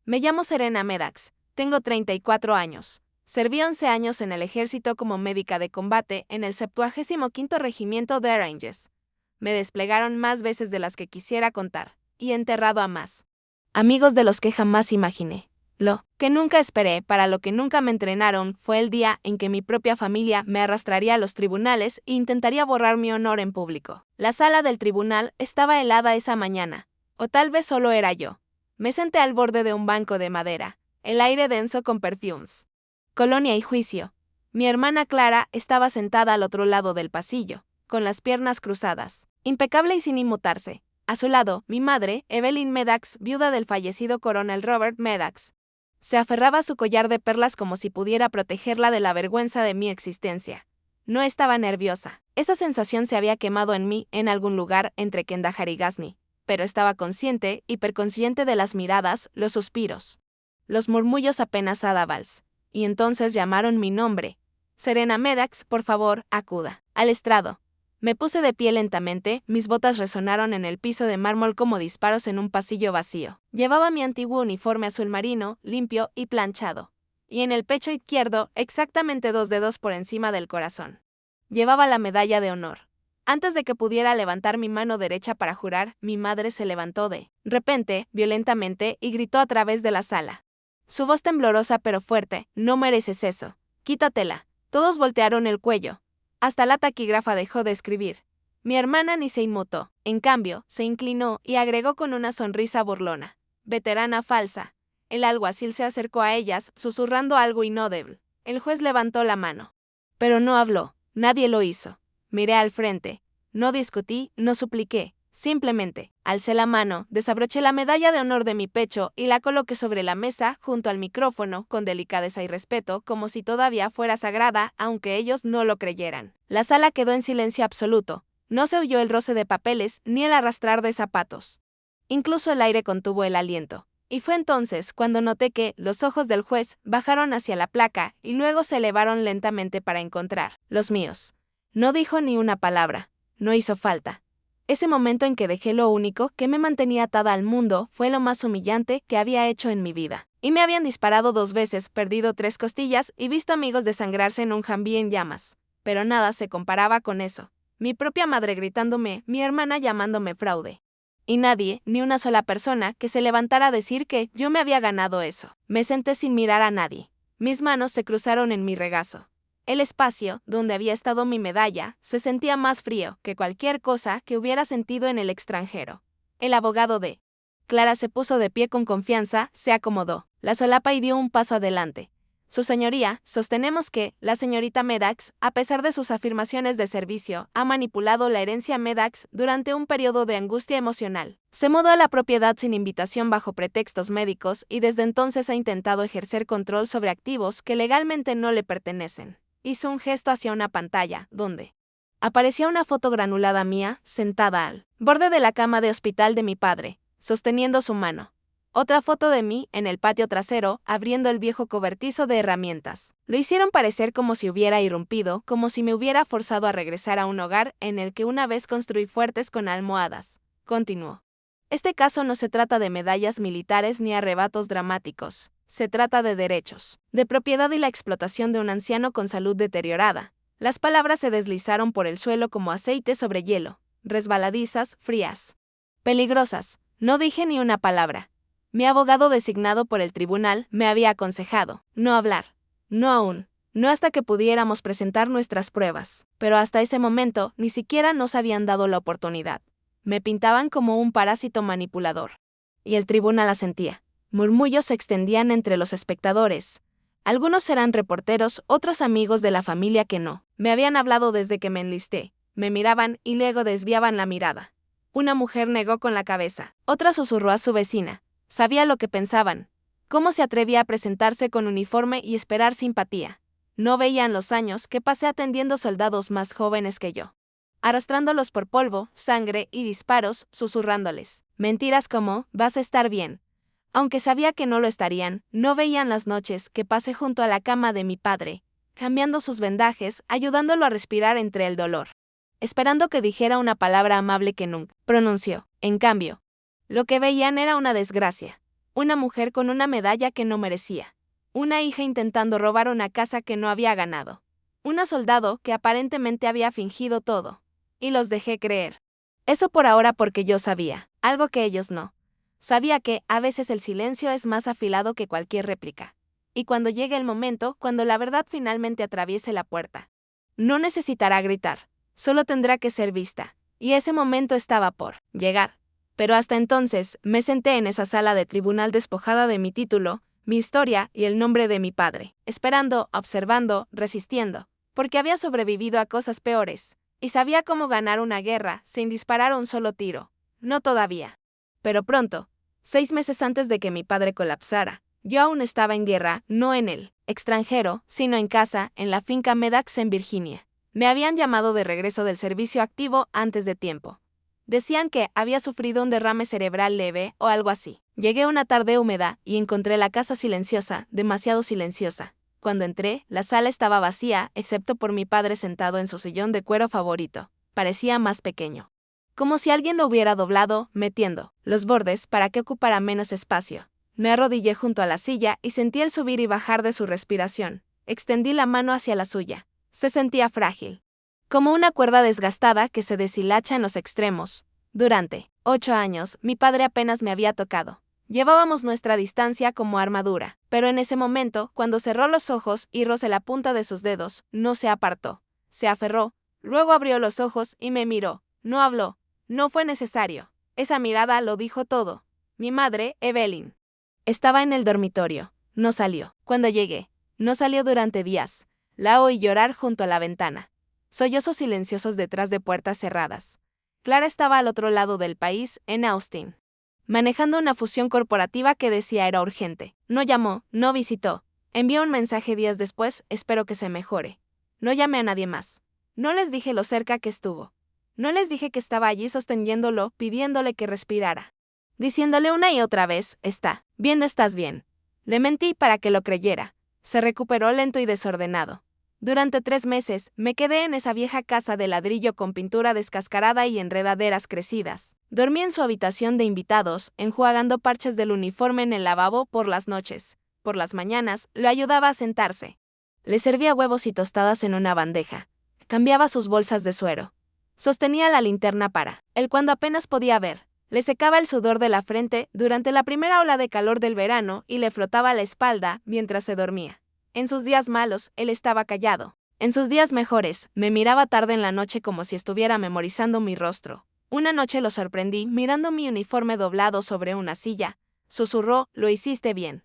Me llamo Serena Medax, tengo 34 años. Serví 11 años en el ejército como médica de combate en el 75º Regimiento de Rangers. Me desplegaron más veces de las que quisiera contar, y he enterrado a más amigos de los que jamás imaginé. Lo que nunca esperé, para lo que nunca me entrenaron, fue el día en que mi propia familia me arrastraría a los tribunales e intentaría borrar mi honor en público. La sala del tribunal estaba helada esa mañana, o tal vez solo era yo. Me senté al borde de un banco de madera, el aire denso con perfumes. Colonia y juicio. Mi hermana Clara estaba sentada al otro lado del pasillo, con las piernas cruzadas, impecable y sin inmutarse. A su lado, mi madre, Evelyn Medax, viuda del fallecido coronel Robert Medax. Se aferraba a su collar de perlas como si pudiera protegerla de la vergüenza de mi existencia. No estaba nerviosa. Esa sensación se había quemado en mí en algún lugar entre Kandahar y Ghazni, pero estaba consciente, hiperconsciente de las miradas, los suspiros, los murmullos apenas audibles. Y entonces llamaron mi nombre. Serena Medax, por favor, acuda al estrado. Me puse de pie lentamente, mis botas resonaron en el piso de mármol como disparos en un pasillo vacío. Llevaba mi antiguo uniforme azul marino, limpio y planchado. Y en el pecho izquierdo, exactamente 2 dedos por encima del corazón, llevaba la medalla de honor. Antes de que pudiera levantar mi mano derecha para jurar, mi madre se levantó de repente, violentamente, y gritó a través de la sala. Su voz temblorosa pero fuerte: no mereces eso. Quítatela. Todos voltearon el cuello. Hasta la taquígrafa dejó de escribir. Mi hermana ni se inmutó. En cambio, se inclinó y agregó con una sonrisa burlona: veterana falsa. El alguacil se acercó a ellas, susurrando algo inaudible. El juez levantó la mano. Pero no habló. Nadie lo hizo. Miré al frente. No discutí, no supliqué. Simplemente, alcé la mano, desabroché la medalla de honor de mi pecho y la coloqué sobre la mesa, junto al micrófono, con delicadeza y respeto, como si todavía fuera sagrada, aunque ellos no lo creyeran. La sala quedó en silencio absoluto. No se oyó el roce de papeles, ni el arrastrar de zapatos. Incluso el aire contuvo el aliento. Y fue entonces cuando noté que los ojos del juez bajaron hacia la placa y luego se elevaron lentamente para encontrar los míos. No dijo ni una palabra. No hizo falta. Ese momento en que dejé lo único que me mantenía atada al mundo fue lo más humillante que había hecho en mi vida. Y me habían disparado 2 veces, perdido 3 costillas y visto amigos desangrarse en un jambí en llamas. Pero nada se comparaba con eso. Mi propia madre gritándome, mi hermana llamándome fraude. Y nadie, ni una sola persona, que se levantara a decir que yo me había ganado eso. Me senté sin mirar a nadie. Mis manos se cruzaron en mi regazo. El espacio, donde había estado mi medalla, se sentía más frío que cualquier cosa que hubiera sentido en el extranjero. El abogado de Clara se puso de pie con confianza, se acomodó la solapa y dio un paso adelante. Su señoría, sostenemos que la señorita Medax, a pesar de sus afirmaciones de servicio, ha manipulado la herencia Medax durante un periodo de angustia emocional. Se mudó a la propiedad sin invitación bajo pretextos médicos y desde entonces ha intentado ejercer control sobre activos que legalmente no le pertenecen. Hizo un gesto hacia una pantalla, donde aparecía una foto granulada mía, sentada al borde de la cama de hospital de mi padre, sosteniendo su mano. Otra foto de mí, en el patio trasero, abriendo el viejo cobertizo de herramientas. Lo hicieron parecer como si hubiera irrumpido, como si me hubiera forzado a regresar a un hogar en el que una vez construí fuertes con almohadas. Continuó. Este caso no se trata de medallas militares ni arrebatos dramáticos. Se trata de derechos, de propiedad y la explotación de un anciano con salud deteriorada. Las palabras se deslizaron por el suelo como aceite sobre hielo, resbaladizas, frías, peligrosas. No dije ni una palabra. Mi abogado designado por el tribunal me había aconsejado no hablar. No aún. No hasta que pudiéramos presentar nuestras pruebas. Pero hasta ese momento ni siquiera nos habían dado la oportunidad. Me pintaban como un parásito manipulador. Y el tribunal asentía. Murmullos se extendían entre los espectadores. Algunos eran reporteros, otros amigos de la familia que no. Me habían hablado desde que me enlisté. Me miraban y luego desviaban la mirada. Una mujer negó con la cabeza. Otra susurró a su vecina. Sabía lo que pensaban. ¿Cómo se atrevía a presentarse con uniforme y esperar simpatía? No veían los años que pasé atendiendo soldados más jóvenes que yo, arrastrándolos por polvo, sangre y disparos, susurrándoles mentiras como «vas a estar bien». Aunque sabía que no lo estarían, no veían las noches que pasé junto a la cama de mi padre, cambiando sus vendajes, ayudándolo a respirar entre el dolor, esperando que dijera una palabra amable que nunca pronunció. En cambio, lo que veían era una desgracia. Una mujer con una medalla que no merecía. Una hija intentando robar una casa que no había ganado. Una soldado que aparentemente había fingido todo. Y los dejé creer. Eso por ahora porque yo sabía, algo que ellos no. Sabía que, a veces el silencio es más afilado que cualquier réplica. Y cuando llegue el momento, cuando la verdad finalmente atraviese la puerta, no necesitará gritar, solo tendrá que ser vista. Y ese momento estaba por llegar. Pero hasta entonces, me senté en esa sala de tribunal despojada de mi título, mi historia y el nombre de mi padre, esperando, observando, resistiendo, porque había sobrevivido a cosas peores, y sabía cómo ganar una guerra sin disparar un solo tiro. No todavía. Pero pronto, 6 meses antes de que mi padre colapsara, yo aún estaba en guerra, no en el extranjero, sino en casa, en la finca Medax en Virginia. Me habían llamado de regreso del servicio activo antes de tiempo. Decían que había sufrido un derrame cerebral leve o algo así. Llegué una tarde húmeda y encontré la casa silenciosa, demasiado silenciosa. Cuando entré, la sala estaba vacía, excepto por mi padre sentado en su sillón de cuero favorito. Parecía más pequeño. Como si alguien lo hubiera doblado, metiendo los bordes para que ocupara menos espacio. Me arrodillé junto a la silla y sentí el subir y bajar de su respiración. Extendí la mano hacia la suya. Se sentía frágil. Como una cuerda desgastada que se deshilacha en los extremos. Durante 8 años, mi padre apenas me había tocado. Llevábamos nuestra distancia como armadura, pero en ese momento, cuando cerró los ojos y rozé la punta de sus dedos, no se apartó. Se aferró, luego abrió los ojos y me miró. No habló. No fue necesario. Esa mirada lo dijo todo. Mi madre, Evelyn, estaba en el dormitorio. No salió. Cuando llegué, no salió durante días. La oí llorar junto a la ventana. Sollozos silenciosos detrás de puertas cerradas. Clara estaba al otro lado del país, en Austin, manejando una fusión corporativa que decía era urgente. No llamó, no visitó. Envió un mensaje días después, espero que se mejore. No llamé a nadie más. No les dije lo cerca que estuvo. No les dije que estaba allí sosteniéndolo, pidiéndole que respirara. Diciéndole una y otra vez, está bien, estás bien. Le mentí para que lo creyera. Se recuperó lento y desordenado. Durante 3 meses, me quedé en esa vieja casa de ladrillo con pintura descascarada y enredaderas crecidas. Dormí en su habitación de invitados, enjuagando parches del uniforme en el lavabo por las noches. Por las mañanas, lo ayudaba a sentarse. Le servía huevos y tostadas en una bandeja. Cambiaba sus bolsas de suero. Sostenía la linterna para él cuando apenas podía ver. Le secaba el sudor de la frente durante la primera ola de calor del verano y le frotaba la espalda mientras se dormía. En sus días malos, él estaba callado. En sus días mejores, me miraba tarde en la noche como si estuviera memorizando mi rostro. Una noche lo sorprendí mirando mi uniforme doblado sobre una silla. Susurró, lo hiciste bien.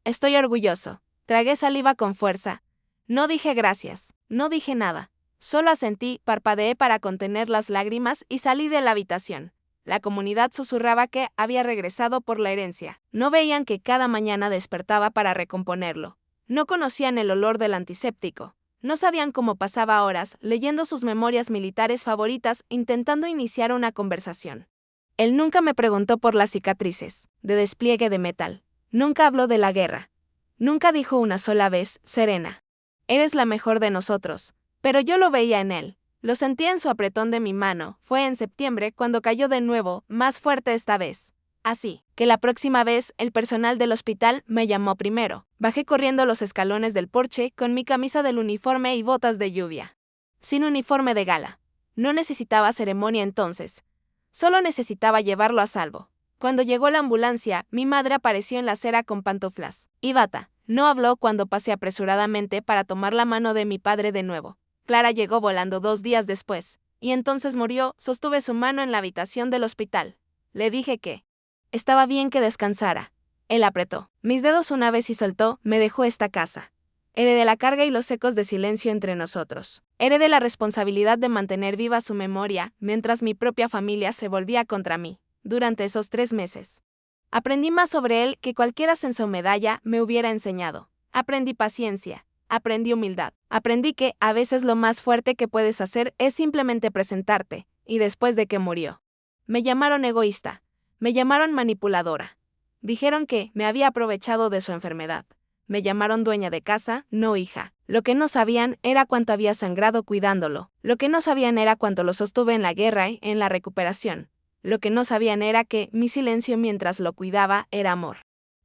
Estoy orgulloso. Tragué saliva con fuerza. No dije gracias. No dije nada. Solo asentí, parpadeé para contener las lágrimas y salí de la habitación. La comunidad susurraba que había regresado por la herencia. No veían que cada mañana despertaba para recomponerlo. No conocían el olor del antiséptico. No sabían cómo pasaba horas leyendo sus memorias militares favoritas intentando iniciar una conversación. Él nunca me preguntó por las cicatrices de despliegue de metal. Nunca habló de la guerra. Nunca dijo una sola vez, Serena, eres la mejor de nosotros. Pero yo lo veía en él. Lo sentía en su apretón de mi mano. Fue en septiembre cuando cayó de nuevo, más fuerte esta vez. Así que la próxima vez, el personal del hospital me llamó primero. Bajé corriendo los escalones del porche con mi camisa del uniforme y botas de lluvia. Sin uniforme de gala. No necesitaba ceremonia entonces. Solo necesitaba llevarlo a salvo. Cuando llegó la ambulancia, mi madre apareció en la acera con pantuflas y bata. No habló cuando pasé apresuradamente para tomar la mano de mi padre de nuevo. Clara llegó volando 2 días después, y entonces murió. Sostuve su mano en la habitación del hospital. Le dije que estaba bien que descansara. Él apretó mis dedos una vez y soltó, me dejó esta casa. Heredé la carga y los ecos de silencio entre nosotros. Heredé la responsabilidad de mantener viva su memoria, mientras mi propia familia se volvía contra mí. Durante esos 3 meses. Aprendí más sobre él que cualquier ascenso medalla me hubiera enseñado. Aprendí paciencia. Aprendí humildad. Aprendí que, a veces lo más fuerte que puedes hacer es simplemente presentarte, y después de que murió. Me llamaron egoísta. Me llamaron manipuladora. Dijeron que me había aprovechado de su enfermedad. Me llamaron dueña de casa, no hija. Lo que no sabían era cuánto había sangrado cuidándolo. Lo que no sabían era cuánto lo sostuve en la guerra y en la recuperación. Lo que no sabían era que mi silencio mientras lo cuidaba era amor.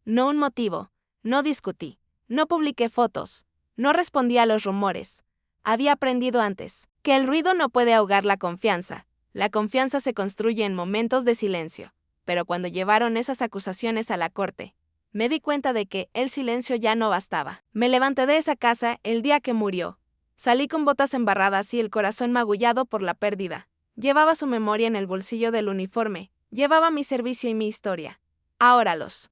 no un motivo. No discutí. No publiqué fotos. No respondí a los rumores. Había aprendido antes que el ruido no puede ahogar la confianza. La confianza se construye en momentos de silencio. Pero cuando llevaron esas acusaciones a la corte, me di cuenta de que el silencio ya no bastaba. Me levanté de esa casa el día que murió. Salí con botas embarradas y el corazón magullado por la pérdida. Llevaba su memoria en el bolsillo del uniforme. Llevaba mi servicio y mi historia. Ahora los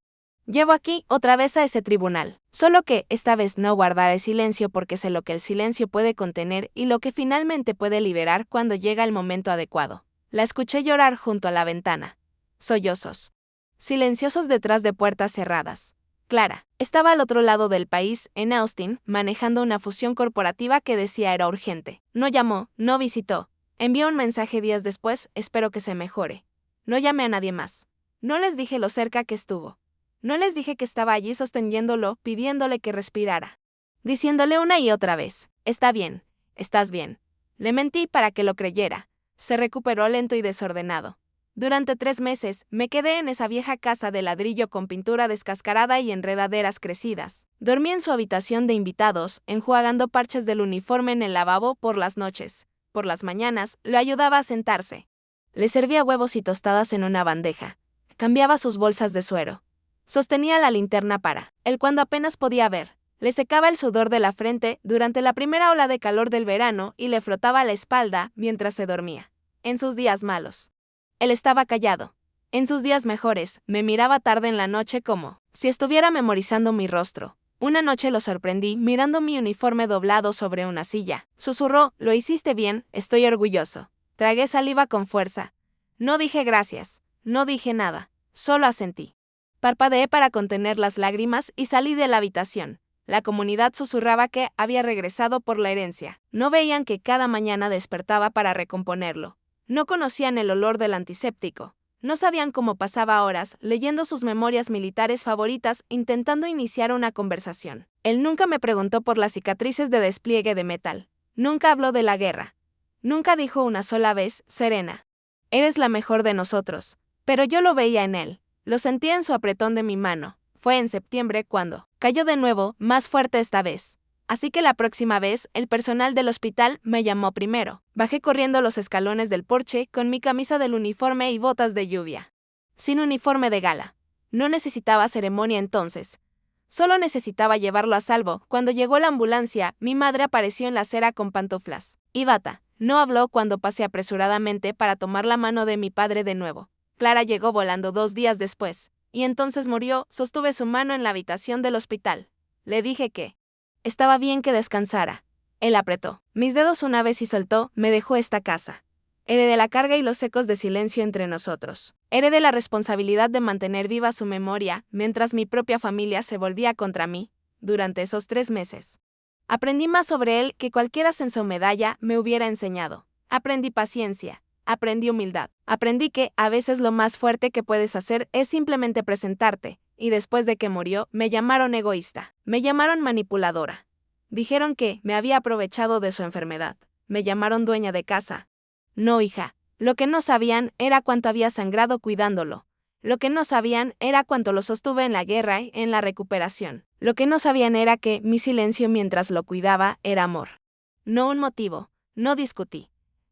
llevo aquí otra vez a ese tribunal. Solo que, esta vez no guardaré silencio porque sé lo que el silencio puede contener y lo que finalmente puede liberar cuando llega el momento adecuado. La escuché llorar junto a la ventana. Sollozos silenciosos detrás de puertas cerradas. Clara estaba al otro lado del país, en Austin, manejando una fusión corporativa que decía era urgente. No llamó, no visitó. Envió un mensaje días después, espero que se mejore. No llamé a nadie más. No les dije lo cerca que estuvo. No les dije que estaba allí sosteniéndolo, pidiéndole que respirara. Diciéndole una y otra vez, está bien, estás bien. Le mentí para que lo creyera. Se recuperó lento y desordenado. Durante 3 meses, me quedé en esa vieja casa de ladrillo con pintura descascarada y enredaderas crecidas. Dormí en su habitación de invitados, enjuagando parches del uniforme en el lavabo por las noches. Por las mañanas, lo ayudaba a sentarse. Le servía huevos y tostadas en una bandeja. Cambiaba sus bolsas de suero. Sostenía la linterna para él cuando apenas podía ver. Le secaba el sudor de la frente durante la primera ola de calor del verano y le frotaba la espalda mientras se dormía. En sus días malos, él estaba callado. En sus días mejores, me miraba tarde en la noche como si estuviera memorizando mi rostro. Una noche lo sorprendí mirando mi uniforme doblado sobre una silla. Susurró, lo hiciste bien, estoy orgulloso. Tragué saliva con fuerza. No dije gracias, no dije nada, solo asentí. Parpadeé para contener las lágrimas y salí de la habitación. La comunidad susurraba que había regresado por la herencia. No veían que cada mañana despertaba para recomponerlo. No conocían el olor del antiséptico. No sabían cómo pasaba horas leyendo sus memorias militares favoritas intentando iniciar una conversación. Él nunca me preguntó por las cicatrices de despliegue de metal. Nunca habló de la guerra. Nunca dijo una sola vez, Serena, eres la mejor de nosotros. Pero yo lo veía en él. Lo sentía en su apretón de mi mano. Fue en septiembre cuando cayó de nuevo, más fuerte esta vez. Así que la próxima vez, el personal del hospital me llamó primero. Bajé corriendo los escalones del porche con mi camisa del uniforme y botas de lluvia. Sin uniforme de gala. No necesitaba ceremonia entonces. Solo necesitaba llevarlo a salvo. Cuando llegó la ambulancia, mi madre apareció en la acera con pantuflas y bata. No habló cuando pasé apresuradamente para tomar la mano de mi padre de nuevo. Clara llegó volando 2 días después, y entonces murió. Sostuve su mano en la habitación del hospital. Le dije que estaba bien que descansara. Él apretó mis dedos una vez y soltó, me dejó esta casa. Heredé la carga y los ecos de silencio entre nosotros. Heredé la responsabilidad de mantener viva su memoria mientras mi propia familia se volvía contra mí. Durante esos 3 meses. Aprendí más sobre él que cualquier ascenso medalla me hubiera enseñado. Aprendí paciencia. Aprendí humildad. Aprendí que, a veces lo más fuerte que puedes hacer es simplemente presentarte. Y después de que murió, me llamaron egoísta. Me llamaron manipuladora. Dijeron que me había aprovechado de su enfermedad. Me llamaron dueña de casa. No, hija. Lo que no sabían era cuánto había sangrado cuidándolo. Lo que no sabían era cuánto lo sostuve en la guerra y en la recuperación. Lo que no sabían era que mi silencio mientras lo cuidaba era amor. No un motivo. No discutí.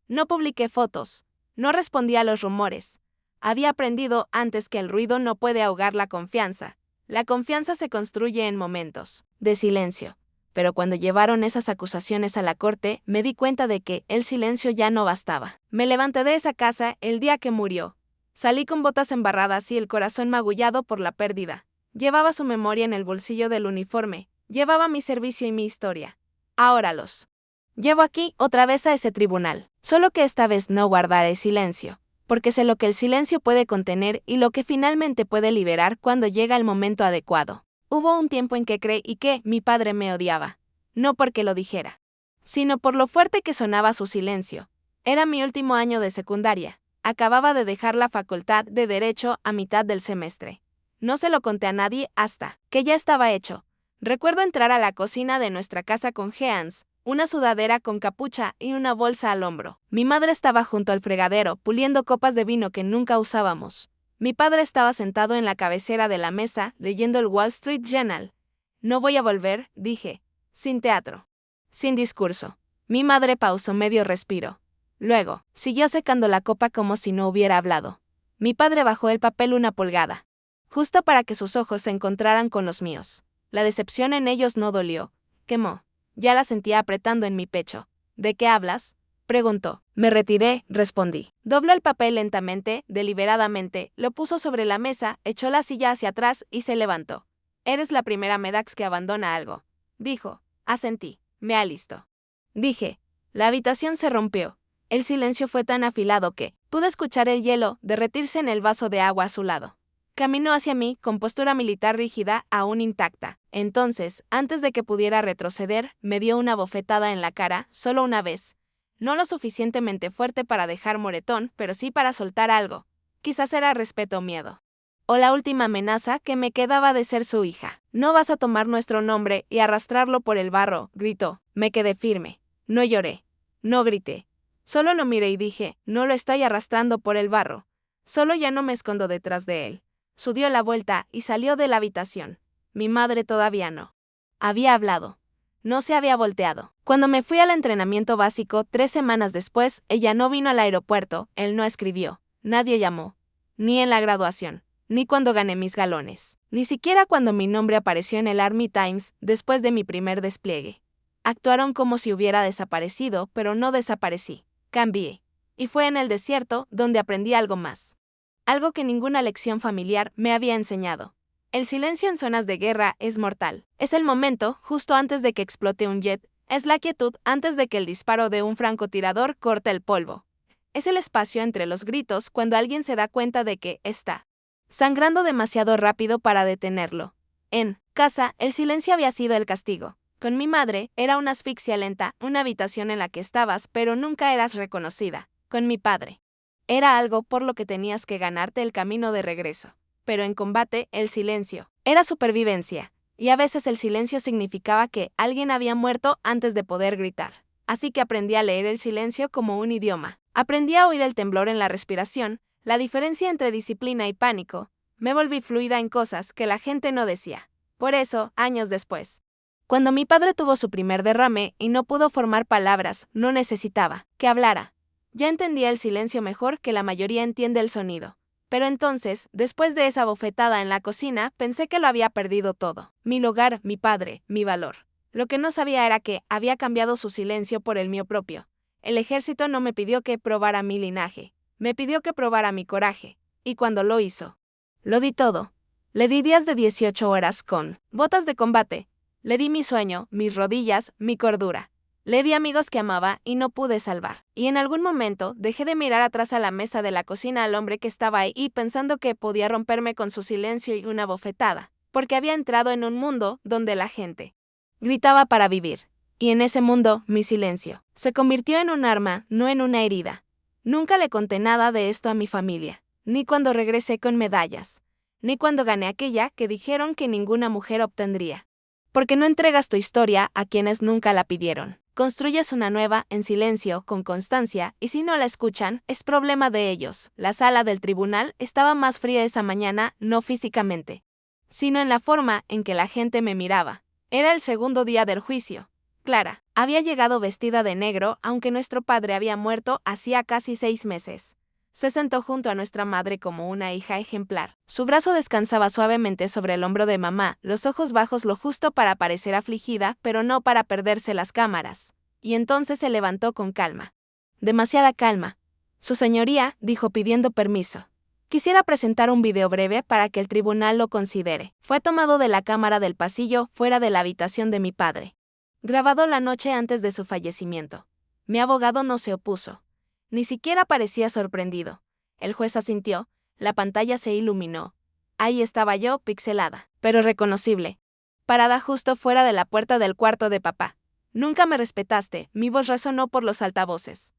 No publiqué fotos. No respondí a los rumores. Había aprendido antes que el ruido no puede ahogar la confianza. La confianza se construye en momentos de silencio. Pero cuando llevaron esas acusaciones a la corte, me di cuenta de que el silencio ya no bastaba. Me levanté de esa casa el día que murió. Salí con botas embarradas y el corazón magullado por la pérdida. Llevaba su memoria en el bolsillo del uniforme. Llevaba mi servicio y mi historia. Ahora los llevo aquí otra vez a ese tribunal. Solo que esta vez no guardaré silencio. Porque sé lo que el silencio puede contener y lo que finalmente puede liberar cuando llega el momento adecuado. Hubo un tiempo en que creí que mi padre me odiaba. No porque lo dijera, sino por lo fuerte que sonaba su silencio. Era mi último año de secundaria. Acababa de dejar la facultad de Derecho a mitad del semestre. No se lo conté a nadie hasta que ya estaba hecho. Recuerdo entrar a la cocina de nuestra casa con jeans, una sudadera con capucha y una bolsa al hombro. Mi madre estaba junto al fregadero, puliendo copas de vino que nunca usábamos. Mi padre estaba sentado en la cabecera de la mesa, leyendo el Wall Street Journal. No voy a volver, dije. Sin teatro. Sin discurso. Mi madre pausó medio respiro. Luego, siguió secando la copa como si no hubiera hablado. Mi padre bajó el papel una pulgada, justo para que sus ojos se encontraran con los míos. La decepción en ellos no dolió. Quemó. Ya la sentía apretando en mi pecho. ¿De qué hablas?, preguntó. Me retiré, respondí. Dobló el papel lentamente, deliberadamente, lo puso sobre la mesa, echó la silla hacia atrás y se levantó. Eres la primera Medax que abandona algo, dijo. Asentí. Me alistó. Dije. La habitación se rompió. El silencio fue tan afilado que pude escuchar el hielo derretirse en el vaso de agua a su lado. Caminó hacia mí con postura militar rígida, aún intacta. Entonces, antes de que pudiera retroceder, me dio una bofetada en la cara, solo una vez. No lo suficientemente fuerte para dejar moretón, pero sí para soltar algo. Quizás era respeto o miedo. O la última amenaza que me quedaba de ser su hija. No vas a tomar nuestro nombre y arrastrarlo por el barro, gritó. Me quedé firme. No lloré. No grité. Solo lo miré y dije, no lo estoy arrastrando por el barro. Solo ya no me escondo detrás de él. Su dio la vuelta y salió de la habitación. Mi madre todavía no había hablado. No se había volteado. Cuando me fui al entrenamiento básico 3 semanas después, ella no vino al aeropuerto, él no escribió, nadie llamó. Ni en la graduación, ni cuando gané mis galones, ni siquiera cuando mi nombre apareció en el Army Times después de mi primer despliegue. Actuaron como si hubiera desaparecido, pero no desaparecí. Cambié. Y fue en el desierto donde aprendí algo más. Algo que ninguna lección familiar me había enseñado. El silencio en zonas de guerra es mortal. Es el momento justo antes de que explote un jet. Es la quietud antes de que el disparo de un francotirador corte el polvo. Es el espacio entre los gritos cuando alguien se da cuenta de que está sangrando demasiado rápido para detenerlo. En casa, el silencio había sido el castigo. Con mi madre, era una asfixia lenta, una habitación en la que estabas, pero nunca eras reconocida. Con mi padre, era algo por lo que tenías que ganarte el camino de regreso. Pero en combate, el silencio era supervivencia, y a veces el silencio significaba que alguien había muerto antes de poder gritar. Así que aprendí a leer el silencio como un idioma. Aprendí a oír el temblor en la respiración, la diferencia entre disciplina y pánico. Me volví fluida en cosas que la gente no decía. Por eso, años después, cuando mi padre tuvo su primer derrame y no pudo formar palabras, no necesitaba que hablara. Ya entendía el silencio mejor que la mayoría entiende el sonido. Pero entonces, después de esa bofetada en la cocina, pensé que lo había perdido todo. Mi lugar, mi padre, mi valor. Lo que no sabía era que había cambiado su silencio por el mío propio. El ejército no me pidió que probara mi linaje. Me pidió que probara mi coraje. Y cuando lo hizo, lo di todo. Le di días de 18 horas con botas de combate. Le di mi sueño, mis rodillas, mi cordura. Le di amigos que amaba y no pude salvar. Y en algún momento dejé de mirar atrás a la mesa de la cocina al hombre que estaba ahí pensando que podía romperme con su silencio y una bofetada, porque había entrado en un mundo donde la gente gritaba para vivir. Y en ese mundo, mi silencio se convirtió en un arma, no en una herida. Nunca le conté nada de esto a mi familia, ni cuando regresé con medallas, ni cuando gané aquella que dijeron que ninguna mujer obtendría. Porque no entregas tu historia a quienes nunca la pidieron. Construyes una nueva, en silencio, con constancia, y si no la escuchan, es problema de ellos. La sala del tribunal estaba más fría esa mañana, no físicamente, sino en la forma en que la gente me miraba. Era el segundo día del juicio. Clara había llegado vestida de negro, aunque nuestro padre había muerto hacía casi 6 meses. Se sentó junto a nuestra madre como una hija ejemplar. Su brazo descansaba suavemente sobre el hombro de mamá, los ojos bajos lo justo para parecer afligida, pero no para perderse las cámaras. Y entonces se levantó con calma. Demasiada calma. Su señoría, dijo pidiendo permiso. Quisiera presentar un video breve para que el tribunal lo considere. Fue tomado de la cámara del pasillo, fuera de la habitación de mi padre. Grabado la noche antes de su fallecimiento. Mi abogado no se opuso. Ni siquiera parecía sorprendido. El juez asintió, la pantalla se iluminó. Ahí estaba yo, pixelada, pero reconocible. Parada justo fuera de la puerta del cuarto de papá. Nunca me respetaste, mi voz resonó por los altavoces.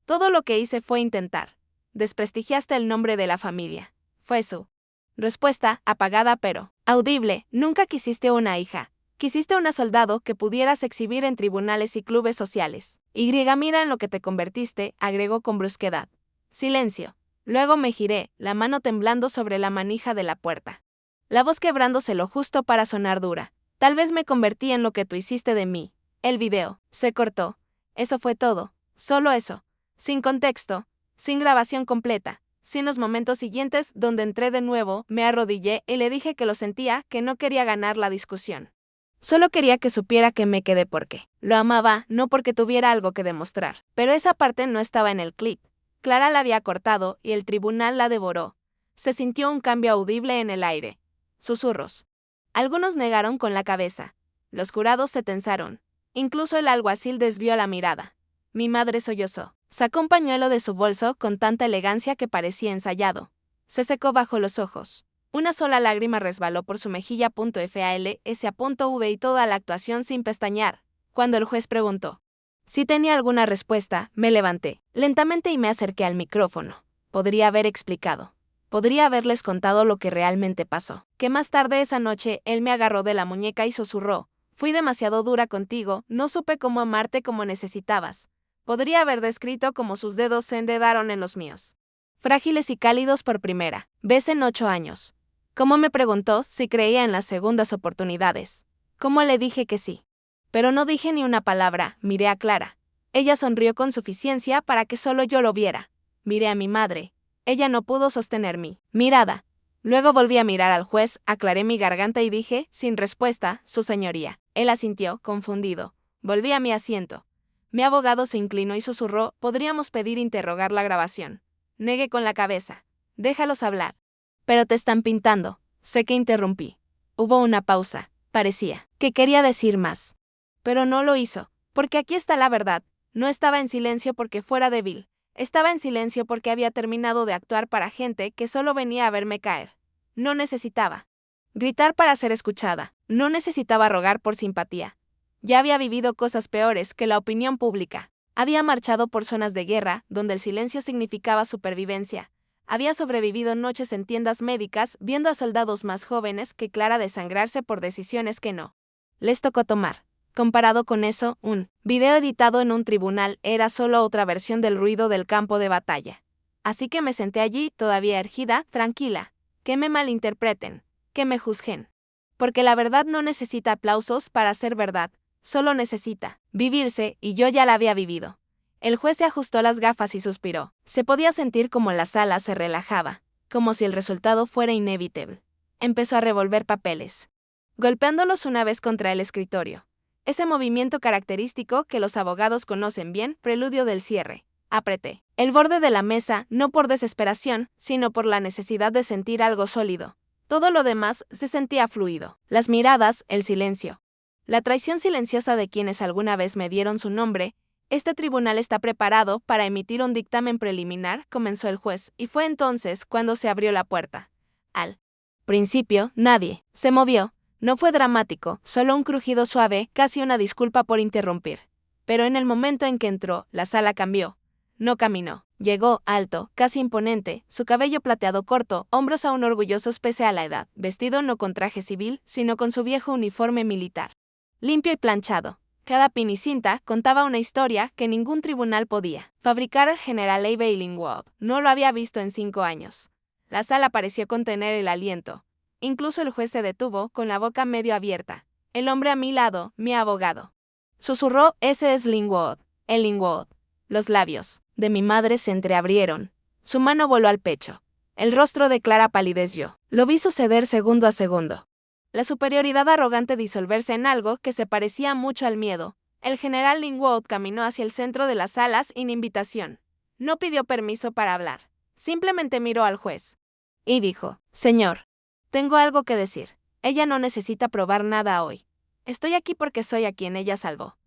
Todo lo que hice fue intentar. Desprestigiaste el nombre de la familia. Fue su respuesta, apagada pero audible. Nunca quisiste una hija. Quisiste una soldado que pudieras exhibir en tribunales y clubes sociales. Mira en lo que te convertiste, agregó con brusquedad. Silencio. Luego me giré, la mano temblando sobre la manija de la puerta. La voz quebrándose lo justo para sonar dura. Tal vez me convertí en lo que tú hiciste de mí. El video se cortó. Eso fue todo. Solo eso. Sin contexto. Sin grabación completa. Sin los momentos siguientes donde entré de nuevo, me arrodillé y le dije que lo sentía, que no quería ganar la discusión. Solo quería que supiera que me quedé porque lo amaba, no porque tuviera algo que demostrar. Pero esa parte no estaba en el clip. Clara la había cortado y el tribunal la devoró. Se sintió un cambio audible en el aire. Susurros. Algunos negaron con la cabeza. Los jurados se tensaron. Incluso el alguacil desvió la mirada. Mi madre sollozó. Sacó un pañuelo de su bolso con tanta elegancia que parecía ensayado. Se secó bajo los ojos. Una sola lágrima resbaló por su mejilla. FALS.V y toda la actuación sin pestañear. Cuando el juez preguntó si tenía alguna respuesta, me levanté lentamente y me acerqué al micrófono. Podría haber explicado. Podría haberles contado lo que realmente pasó. Que más tarde esa noche, él me agarró de la muñeca y susurró: fui demasiado dura contigo, no supe cómo amarte como necesitabas. Podría haber descrito cómo sus dedos se enredaron en los míos. Frágiles y cálidos por primera vez en 8 años. Cómo me preguntó si creía en las segundas oportunidades. Cómo le dije que sí. Pero no dije ni una palabra, miré a Clara. Ella sonrió con suficiencia para que solo yo lo viera. Miré a mi madre. Ella no pudo sostener mi mirada. Luego volví a mirar al juez, aclaré mi garganta y dije, sin respuesta, su señoría. Él asintió, confundido. Volví a mi asiento. Mi abogado se inclinó y susurró: podríamos pedir interrogar la grabación. Negué con la cabeza. Déjalos hablar. Pero te están pintando. Sé que interrumpí. Hubo una pausa. Parecía que quería decir más. Pero no lo hizo, porque aquí está la verdad. No estaba en silencio porque fuera débil. Estaba en silencio porque había terminado de actuar para gente que solo venía a verme caer. No necesitaba gritar para ser escuchada. No necesitaba rogar por simpatía. Ya había vivido cosas peores que la opinión pública. Había marchado por zonas de guerra, donde el silencio significaba supervivencia. Había sobrevivido noches en tiendas médicas viendo a soldados más jóvenes que Clara desangrarse por decisiones que no les tocó tomar. Comparado con eso, un video editado en un tribunal era solo otra versión del ruido del campo de batalla. Así que me senté allí, todavía erguida, tranquila. Que me malinterpreten, que me juzguen. Porque la verdad no necesita aplausos para ser verdad, solo necesita vivirse, y yo ya la había vivido. El juez se ajustó las gafas y suspiró. Se podía sentir como la sala se relajaba, como si el resultado fuera inevitable. Empezó a revolver papeles, golpeándolos una vez contra el escritorio. Ese movimiento característico que los abogados conocen bien, preludio del cierre. Apreté el borde de la mesa, no por desesperación, sino por la necesidad de sentir algo sólido. Todo lo demás se sentía fluido. Las miradas, el silencio. La traición silenciosa de quienes alguna vez me dieron su nombre. Este tribunal está preparado para emitir un dictamen preliminar, comenzó el juez, y fue entonces cuando se abrió la puerta. Al principio, nadie se movió. No fue dramático, solo un crujido suave, casi una disculpa por interrumpir. Pero en el momento en que entró, la sala cambió. No caminó. Llegó, alto, casi imponente, su cabello plateado corto, hombros aún orgullosos pese a la edad, vestido no con traje civil, sino con su viejo uniforme militar. Limpio y planchado. Cada pin y cinta contaba una historia que ningún tribunal podía fabricar. General A. Bailingwood no lo había visto en 5 años. La sala pareció contener el aliento. Incluso el juez se detuvo, con la boca medio abierta. El hombre a mi lado, mi abogado. Susurró: ese es Linwood. El Linwood. Los labios de mi madre se entreabrieron. Su mano voló al pecho. El rostro de Clara palideció. Lo vi suceder segundo a segundo. La superioridad arrogante disolverse en algo que se parecía mucho al miedo. El general Linwood caminó hacia el centro de las salas sin invitación. No pidió permiso para hablar. Simplemente miró al juez. Y dijo: señor, tengo algo que decir. Ella no necesita probar nada hoy. Estoy aquí porque soy a quien ella salvó.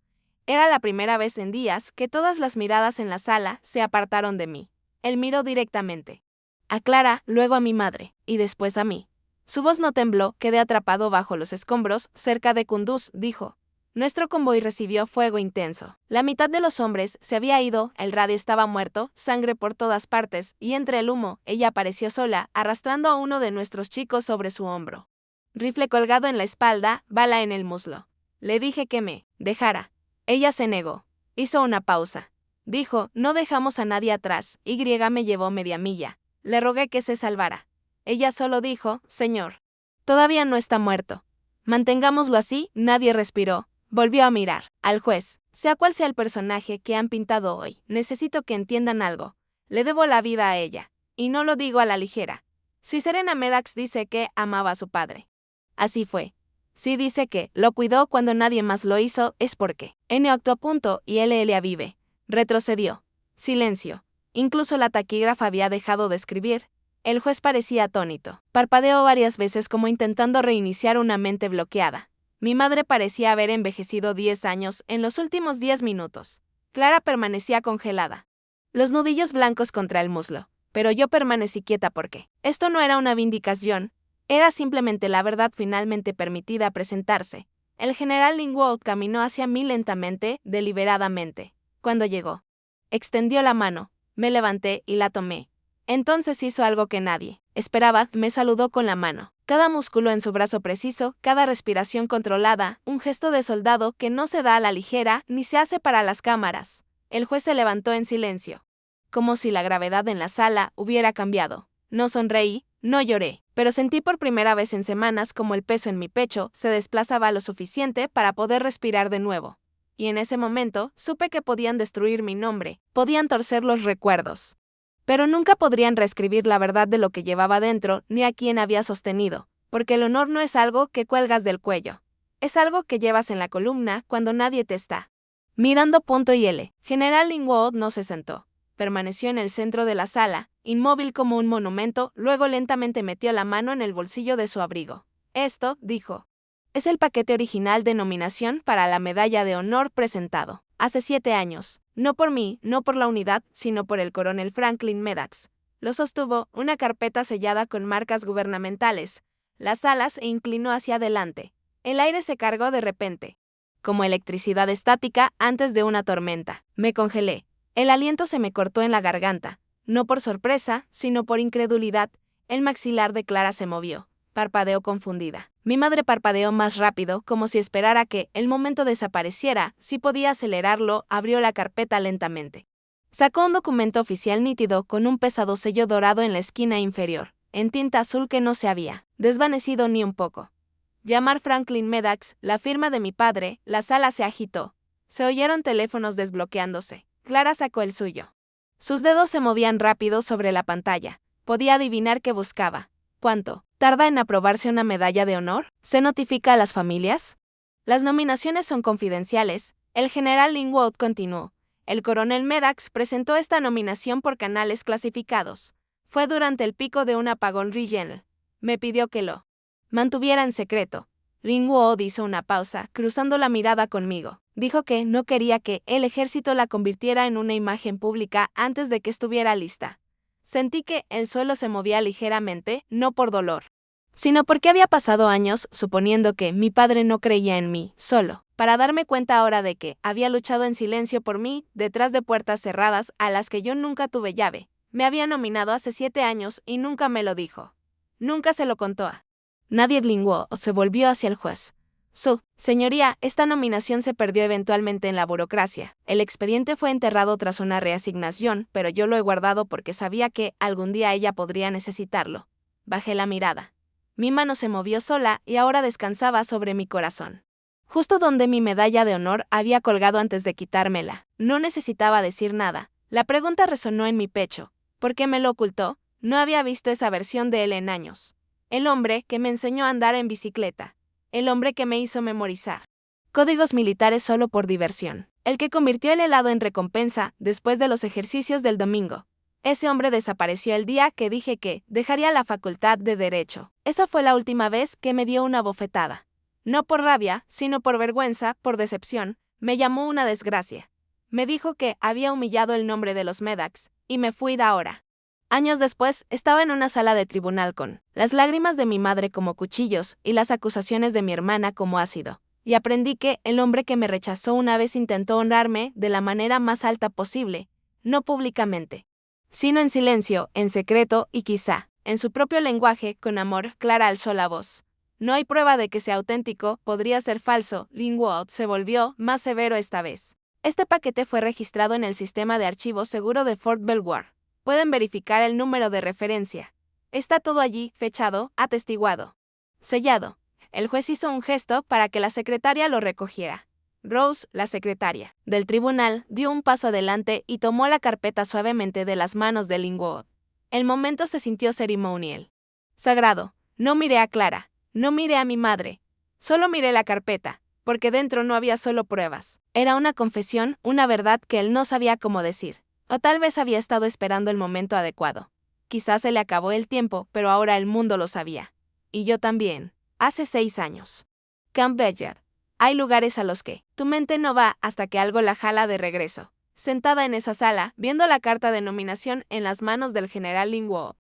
Era la primera vez en días que todas las miradas en la sala se apartaron de mí. Él miró directamente a Clara, luego a mi madre, y después a mí. Su voz no tembló, quedé atrapado bajo los escombros, cerca de Kunduz, dijo. Nuestro convoy recibió fuego intenso. La mitad de los hombres se había ido, el radio estaba muerto, sangre por todas partes, y entre el humo, ella apareció sola, arrastrando a uno de nuestros chicos sobre su hombro. Rifle colgado en la espalda, bala en el muslo. Le dije que me dejara. Ella se negó. Hizo una pausa. Dijo: no dejamos a nadie atrás. Me llevó media milla. Le rogué que se salvara. Ella solo dijo, Señor. Todavía no está muerto. Mantengámoslo así. Nadie respiró. Volvió a mirar al juez. Sea cual sea el personaje que han pintado hoy, necesito que entiendan algo. Le debo la vida a ella. Y no lo digo a la ligera. Si Serena Medax dice que amaba a su padre. Así fue. Si dice que lo cuidó cuando nadie más lo hizo, es porque N actuó a punto y LL vive. Retrocedió. Silencio. Incluso la taquígrafa había dejado de escribir. El juez parecía atónito. Parpadeó varias veces como intentando reiniciar una mente bloqueada. Mi madre parecía haber envejecido 10 años en los últimos 10 minutos. Clara permanecía congelada. Los nudillos blancos contra el muslo. Pero yo permanecí quieta porque esto no era una vindicación, era simplemente la verdad finalmente permitida presentarse. El general Lingwood caminó hacia mí lentamente, deliberadamente. Cuando llegó, extendió la mano, me levanté y la tomé. Entonces hizo algo que nadie esperaba, me saludó con la mano. Cada músculo en su brazo preciso, cada respiración controlada, un gesto de soldado que no se da a la ligera ni se hace para las cámaras. El juez se levantó en silencio. Como si la gravedad en la sala hubiera cambiado. No sonreí, no lloré, pero sentí por primera vez en semanas como el peso en mi pecho se desplazaba lo suficiente para poder respirar de nuevo. Y en ese momento supe que podían destruir mi nombre, podían torcer los recuerdos. Pero nunca podrían reescribir la verdad de lo que llevaba dentro ni a quién había sostenido, porque el honor no es algo que cuelgas del cuello. Es algo que llevas en la columna cuando nadie te está mirando. Punto y L. General Lingwood no se sentó. Permaneció en el centro de la sala, inmóvil como un monumento, luego lentamente metió la mano en el bolsillo de su abrigo. Esto, dijo, es el paquete original de nominación para la medalla de honor presentado hace 7 años, no por mí, no por la unidad, sino por el coronel Franklin Medax. Lo sostuvo, una carpeta sellada con marcas gubernamentales, las alas e inclinó hacia adelante. El aire se cargó de repente, como electricidad estática antes de una tormenta. Me congelé. El aliento se me cortó en la garganta, no por sorpresa, sino por incredulidad. El maxilar de Clara se movió. Parpadeó confundida. Mi madre parpadeó más rápido, como si esperara que el momento desapareciera. Si podía acelerarlo, abrió la carpeta lentamente. Sacó un documento oficial nítido con un pesado sello dorado en la esquina inferior, en tinta azul que no se había desvanecido ni un poco. Llamar Franklin Medax, la firma de mi padre. La sala se agitó. Se oyeron teléfonos desbloqueándose. Clara sacó el suyo. Sus dedos se movían rápido sobre la pantalla. Podía adivinar qué buscaba. ¿Cuánto tarda en aprobarse una medalla de honor? ¿Se notifica a las familias? Las nominaciones son confidenciales. El general Lingwood continuó. El coronel Medax presentó esta nominación por canales clasificados. Fue durante el pico de un apagón regional. Me pidió que lo mantuviera en secreto. Lingwood hizo una pausa, cruzando la mirada conmigo. Dijo que no quería que el ejército la convirtiera en una imagen pública antes de que estuviera lista. Sentí que el suelo se movía ligeramente, no por dolor, sino porque había pasado años suponiendo que mi padre no creía en mí, solo, para darme cuenta ahora de que había luchado en silencio por mí, detrás de puertas cerradas a las que yo nunca tuve llave. Me había nominado hace 7 años y nunca me lo dijo. Nunca se lo contó a nadie. Lingwood se volvió hacia el juez. Señoría, esta nominación se perdió eventualmente en la burocracia. El expediente fue enterrado tras una reasignación, pero yo lo he guardado porque sabía que algún día ella podría necesitarlo. Bajé la mirada. Mi mano se movió sola y ahora descansaba sobre mi corazón, justo donde mi medalla de honor había colgado antes de quitármela. No necesitaba decir nada. La pregunta resonó en mi pecho. ¿Por qué me lo ocultó? No había visto esa versión de él en años. El hombre que me enseñó a andar en bicicleta. El hombre que me hizo memorizar códigos militares solo por diversión. El que convirtió el helado en recompensa después de los ejercicios del domingo. Ese hombre desapareció el día que dije que dejaría la facultad de Derecho. Esa fue la última vez que me dio una bofetada. No por rabia, sino por vergüenza, por decepción. Me llamó una desgracia. Me dijo que había humillado el nombre de los Medax, y me fui de ahora. Años después, estaba en una sala de tribunal con las lágrimas de mi madre como cuchillos y las acusaciones de mi hermana como ácido. Y aprendí que el hombre que me rechazó una vez intentó honrarme de la manera más alta posible, no públicamente, sino en silencio, en secreto y quizá, en su propio lenguaje, con amor. Clara alzó la voz. No hay prueba de que sea auténtico, podría ser falso. Lingwood se volvió más severo esta vez. Este paquete fue registrado en el sistema de archivos seguro de Fort Belvoir. Pueden verificar el número de referencia. Está todo allí, fechado, atestiguado. Sellado. El juez hizo un gesto para que la secretaria lo recogiera. Rose, la secretaria del tribunal, dio un paso adelante y tomó la carpeta suavemente de las manos de Linwood. El momento se sintió ceremonial. Sagrado. No miré a Clara. No miré a mi madre. Solo miré la carpeta, porque dentro no había solo pruebas. Era una confesión, una verdad que él no sabía cómo decir. O tal vez había estado esperando el momento adecuado. Quizás se le acabó el tiempo, pero ahora el mundo lo sabía. Y yo también. Hace 6 años. Camp Dodger. Hay lugares a los que tu mente no va hasta que algo la jala de regreso. Sentada en esa sala, viendo la carta de nominación en las manos del general Linwood.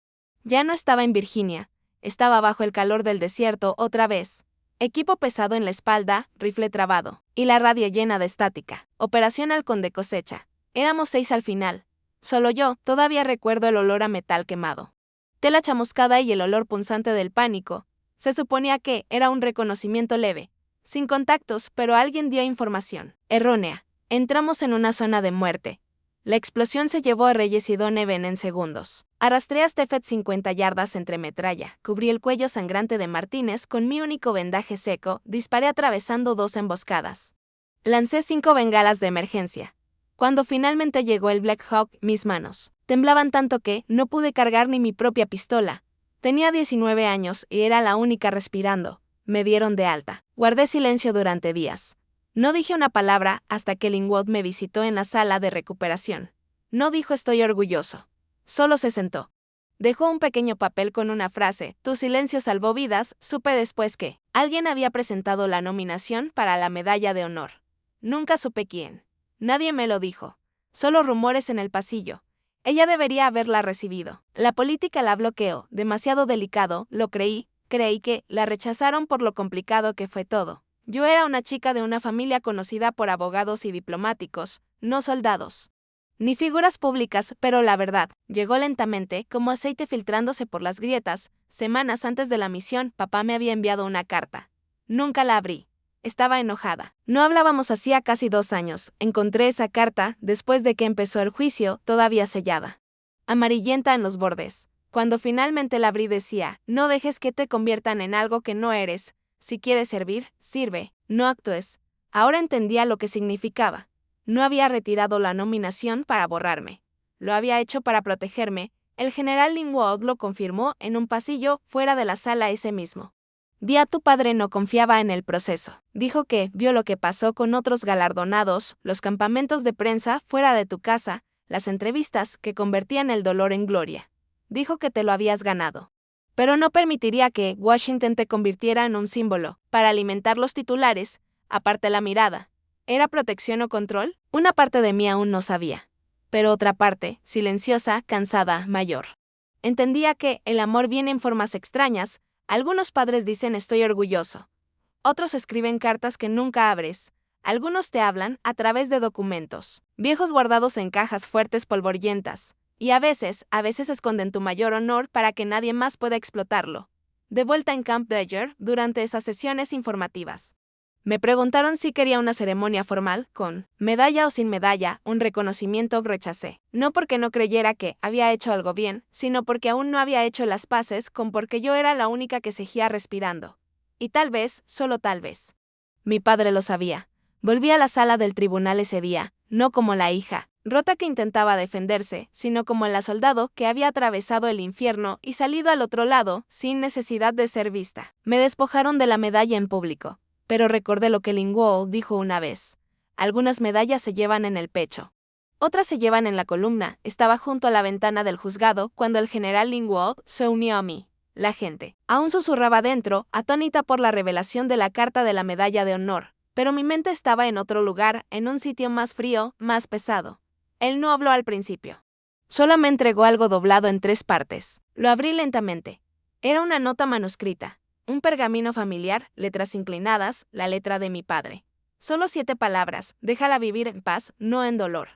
Ya no estaba en Virginia. Estaba bajo el calor del desierto otra vez. Equipo pesado en la espalda, rifle trabado, y la radio llena de estática. Operación halcón de cosecha. Éramos 6 al final. Solo yo, todavía recuerdo el olor a metal quemado. Tela chamuscada y el olor punzante del pánico. Se suponía que era un reconocimiento leve. Sin contactos, pero alguien dio información errónea. Entramos en una zona de muerte. La explosión se llevó a Reyes y Donovan en segundos. Arrastré a Steffet 50 yardas entre metralla, cubrí el cuello sangrante de Martínez con mi único vendaje seco, disparé atravesando 2 emboscadas. Lancé 5 bengalas de emergencia. Cuando finalmente llegó el Black Hawk, mis manos temblaban tanto que no pude cargar ni mi propia pistola. Tenía 19 años y era la única respirando. Me dieron de alta. Guardé silencio durante días. No dije una palabra hasta que Linwood me visitó en la sala de recuperación. No dijo estoy orgulloso. Solo se sentó. Dejó un pequeño papel con una frase, tu silencio salvó vidas. Supe después que alguien había presentado la nominación para la medalla de honor. Nunca supe quién. Nadie me lo dijo. Solo rumores en el pasillo. Ella debería haberla recibido. La política la bloqueó, demasiado delicado, lo creí que la rechazaron por lo complicado que fue todo. Yo era una chica de una familia conocida por abogados y diplomáticos, no soldados, ni figuras públicas, pero la verdad, llegó lentamente, como aceite filtrándose por las grietas. Semanas antes de la misión, papá me había enviado una carta. Nunca la abrí. Estaba enojada. No hablábamos hacía casi 2 años. Encontré esa carta, después de que empezó el juicio, todavía sellada. Amarillenta en los bordes. Cuando finalmente la abrí decía, no dejes que te conviertan en algo que no eres. Si quieres servir, sirve, no actúes. Ahora entendía lo que significaba. No había retirado la nominación para borrarme. Lo había hecho para protegerme. El general Linwood lo confirmó en un pasillo fuera de la sala ese mismo día. Tu padre no confiaba en el proceso. Dijo que vio lo que pasó con otros galardonados, los campamentos de prensa fuera de tu casa, las entrevistas que convertían el dolor en gloria. Dijo que te lo habías ganado. Pero no permitiría que Washington te convirtiera en un símbolo, para alimentar los titulares. Aparte la mirada. ¿Era protección o control? Una parte de mí aún no sabía. Pero otra parte, silenciosa, cansada, mayor. Entendía que el amor viene en formas extrañas. Algunos padres dicen estoy orgulloso. Otros escriben cartas que nunca abres. Algunos te hablan a través de documentos, viejos guardados en cajas fuertes polvorientas. Y a veces esconden tu mayor honor para que nadie más pueda explotarlo. De vuelta en Camp Dodger, durante esas sesiones informativas, me preguntaron si quería una ceremonia formal, con medalla o sin medalla, un reconocimiento. Rechacé. No porque no creyera que había hecho algo bien, sino porque aún no había hecho las paces con porque yo era la única que seguía respirando. Y tal vez, solo tal vez. Mi padre lo sabía. Volví a la sala del tribunal ese día, no como la hija rota que intentaba defenderse, sino como la soldado que había atravesado el infierno y salido al otro lado, sin necesidad de ser vista. Me despojaron de la medalla en público, pero recordé lo que Linwood dijo una vez. Algunas medallas se llevan en el pecho. Otras se llevan en la columna. Estaba junto a la ventana del juzgado cuando el general Linwood se unió a mí. La gente aún susurraba dentro, atónita por la revelación de la carta de la medalla de honor, pero mi mente estaba en otro lugar, en un sitio más frío, más pesado. Él no habló al principio. Solo me entregó algo doblado en 3 partes. Lo abrí lentamente. Era una nota manuscrita, un pergamino familiar, letras inclinadas, la letra de mi padre. Solo 7 palabras, déjala vivir en paz, no en dolor.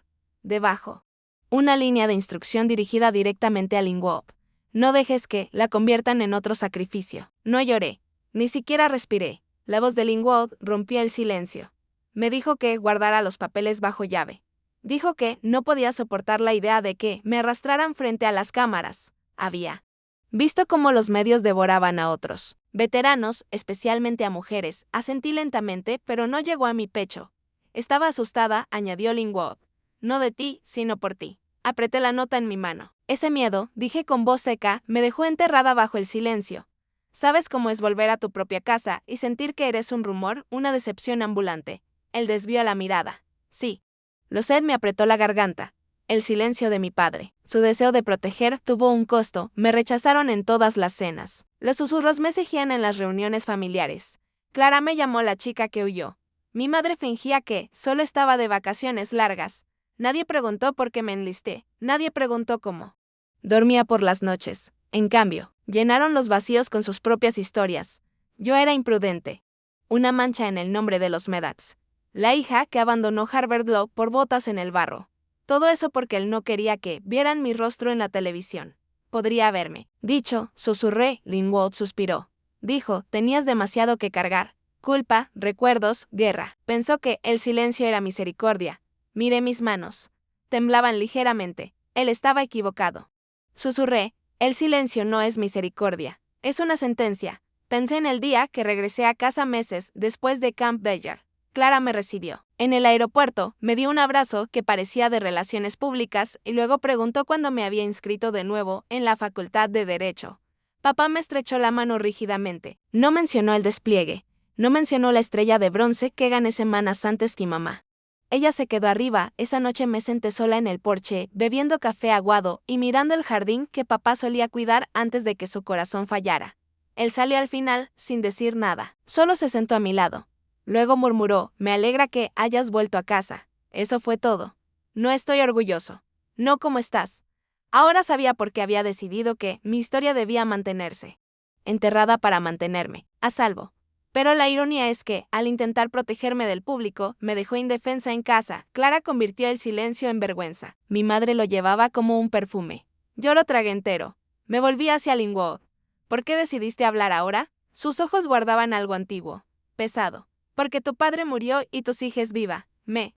Debajo, una línea de instrucción dirigida directamente a Linwood. No dejes que la conviertan en otro sacrificio. No lloré, ni siquiera respiré. La voz de Linwood rompió el silencio. Me dijo que guardara los papeles bajo llave. Dijo que no podía soportar la idea de que me arrastraran frente a las cámaras. Había visto cómo los medios devoraban a otros veteranos, especialmente a mujeres. Asentí lentamente, pero no llegó a mi pecho. Estaba asustada, añadió Linwood. No de ti, sino por ti. Apreté la nota en mi mano. Ese miedo, dije con voz seca, me dejó enterrada bajo el silencio. ¿Sabes cómo es volver a tu propia casa y sentir que eres un rumor, una decepción ambulante? Él desvió la mirada. Sí. Lo sé, me apretó la garganta. El silencio de mi padre. Su deseo de proteger tuvo un costo, me rechazaron en todas las cenas. Los susurros me seguían en las reuniones familiares. Clara me llamó la chica que huyó. Mi madre fingía que solo estaba de vacaciones largas. Nadie preguntó por qué me enlisté, nadie preguntó cómo. Dormía por las noches. En cambio, llenaron los vacíos con sus propias historias. Yo era imprudente. Una mancha en el nombre de los Medaks. La hija que abandonó Harvard Law por botas en el barro. Todo eso porque él no quería que vieran mi rostro en la televisión. Podría verme. Dicho, susurré, Linwood suspiró. Dijo, tenías demasiado que cargar. Culpa, recuerdos, guerra. Pensó que el silencio era misericordia. Miré mis manos. Temblaban ligeramente. Él estaba equivocado. Susurré, el silencio no es misericordia. Es una sentencia. Pensé en el día que regresé a casa meses después de Camp Dyer. Clara me recibió. En el aeropuerto, me dio un abrazo que parecía de relaciones públicas y luego preguntó cuándo me había inscrito de nuevo en la Facultad de Derecho. Papá me estrechó la mano rígidamente. No mencionó el despliegue. No mencionó la estrella de bronce que gané semanas antes que mamá. Ella se quedó arriba. Esa noche me senté sola en el porche, bebiendo café aguado y mirando el jardín que papá solía cuidar antes de que su corazón fallara. Él salió al final, sin decir nada. Solo se sentó a mi lado. Luego murmuró, me alegra que hayas vuelto a casa. Eso fue todo. No estoy orgulloso. No, ¿cómo estás? Ahora sabía por qué había decidido que mi historia debía mantenerse. Enterrada para mantenerme a salvo. Pero la ironía es que, al intentar protegerme del público, me dejó indefensa en casa. Clara convirtió el silencio en vergüenza. Mi madre lo llevaba como un perfume. Yo lo tragué entero. Me volví hacia Linwood. ¿Por qué decidiste hablar ahora? Sus ojos guardaban algo antiguo, pesado. Porque tu padre murió y tu hija es viva. Me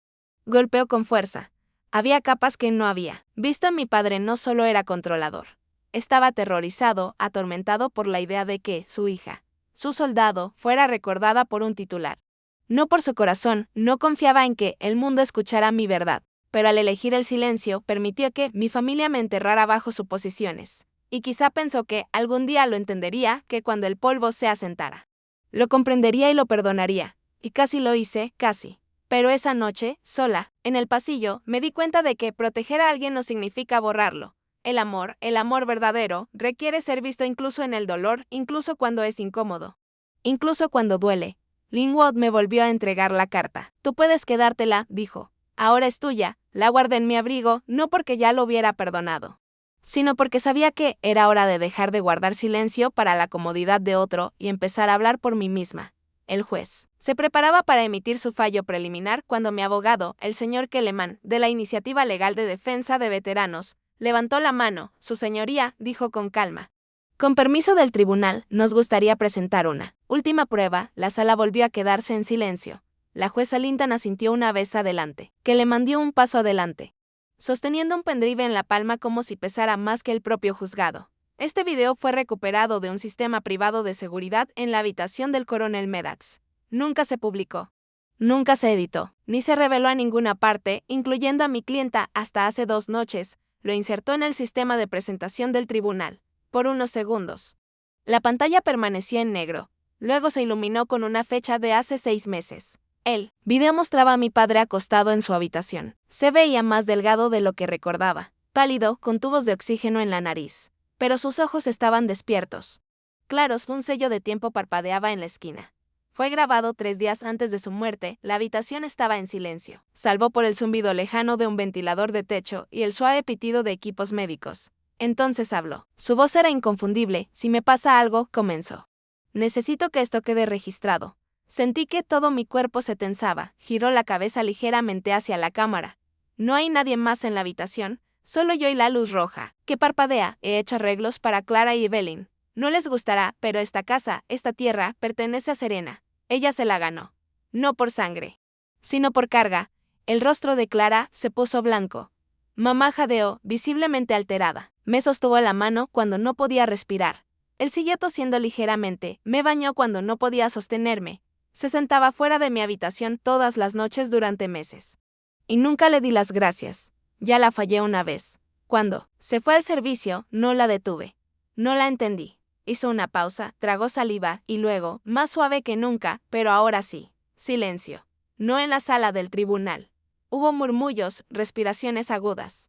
golpeó con fuerza. Había capas que no había visto. Mi padre no solo era controlador. Estaba aterrorizado, atormentado por la idea de que su hija, su soldado, fuera recordada por un titular. No por su corazón, no confiaba en que el mundo escuchara mi verdad, pero al elegir el silencio permitió que mi familia me enterrara bajo suposiciones. Y quizá pensó que algún día lo entendería, que cuando el polvo se asentara, lo comprendería y lo perdonaría. Y casi lo hice, casi. Pero esa noche, sola, en el pasillo, me di cuenta de que proteger a alguien no significa borrarlo. El amor verdadero, requiere ser visto incluso en el dolor, incluso cuando es incómodo. Incluso cuando duele. Linwood me volvió a entregar la carta. Tú puedes quedártela, dijo. Ahora es tuya. La guardé en mi abrigo, no porque ya lo hubiera perdonado, sino porque sabía que era hora de dejar de guardar silencio para la comodidad de otro y empezar a hablar por mí misma. El juez se preparaba para emitir su fallo preliminar cuando mi abogado, el señor Kelleman, de la Iniciativa Legal de Defensa de Veteranos, levantó la mano. Su señoría, dijo con calma. Con permiso del tribunal, nos gustaría presentar una última prueba. La sala volvió a quedarse en silencio. La jueza Linton asintió una vez adelante. Kelleman dio un paso adelante, sosteniendo un pendrive en la palma como si pesara más que el propio juzgado. Este video fue recuperado de un sistema privado de seguridad en la habitación del coronel Medaks. Nunca se publicó. Nunca se editó, ni se reveló a ninguna parte, incluyendo a mi clienta hasta hace 2 noches. Lo insertó en el sistema de presentación del tribunal. Por unos segundos. La pantalla permaneció en negro. Luego se iluminó con una fecha de hace 6 meses. El video mostraba a mi padre acostado en su habitación. Se veía más delgado de lo que recordaba, pálido, con tubos de oxígeno en la nariz. Pero sus ojos estaban despiertos. Claros, un sello de tiempo parpadeaba en la esquina. Fue grabado 3 días antes de su muerte. La habitación estaba en silencio, salvo por el zumbido lejano de un ventilador de techo y el suave pitido de equipos médicos. Entonces habló. Su voz era inconfundible. Si me pasa algo, comenzó. Necesito que esto quede registrado. Sentí que todo mi cuerpo se tensaba. Giró la cabeza ligeramente hacia la cámara. No hay nadie más en la habitación. Solo yo y la luz roja, que parpadea. He hecho arreglos para Clara y Evelyn. No les gustará, pero esta casa, esta tierra, pertenece a Serena. Ella se la ganó. No por sangre, sino por carga. El rostro de Clara se puso blanco. Mamá jadeó, visiblemente alterada. Me sostuvo la mano cuando no podía respirar. Él siguió tosiendo ligeramente, me bañó cuando no podía sostenerme. Se sentaba fuera de mi habitación todas las noches durante meses. Y nunca le di las gracias. Ya la fallé una vez. Cuando se fue al servicio, no la detuve. No la entendí. Hizo una pausa, tragó saliva y luego, más suave que nunca, pero ahora sí. Silencio. No en la sala del tribunal. Hubo murmullos, respiraciones agudas.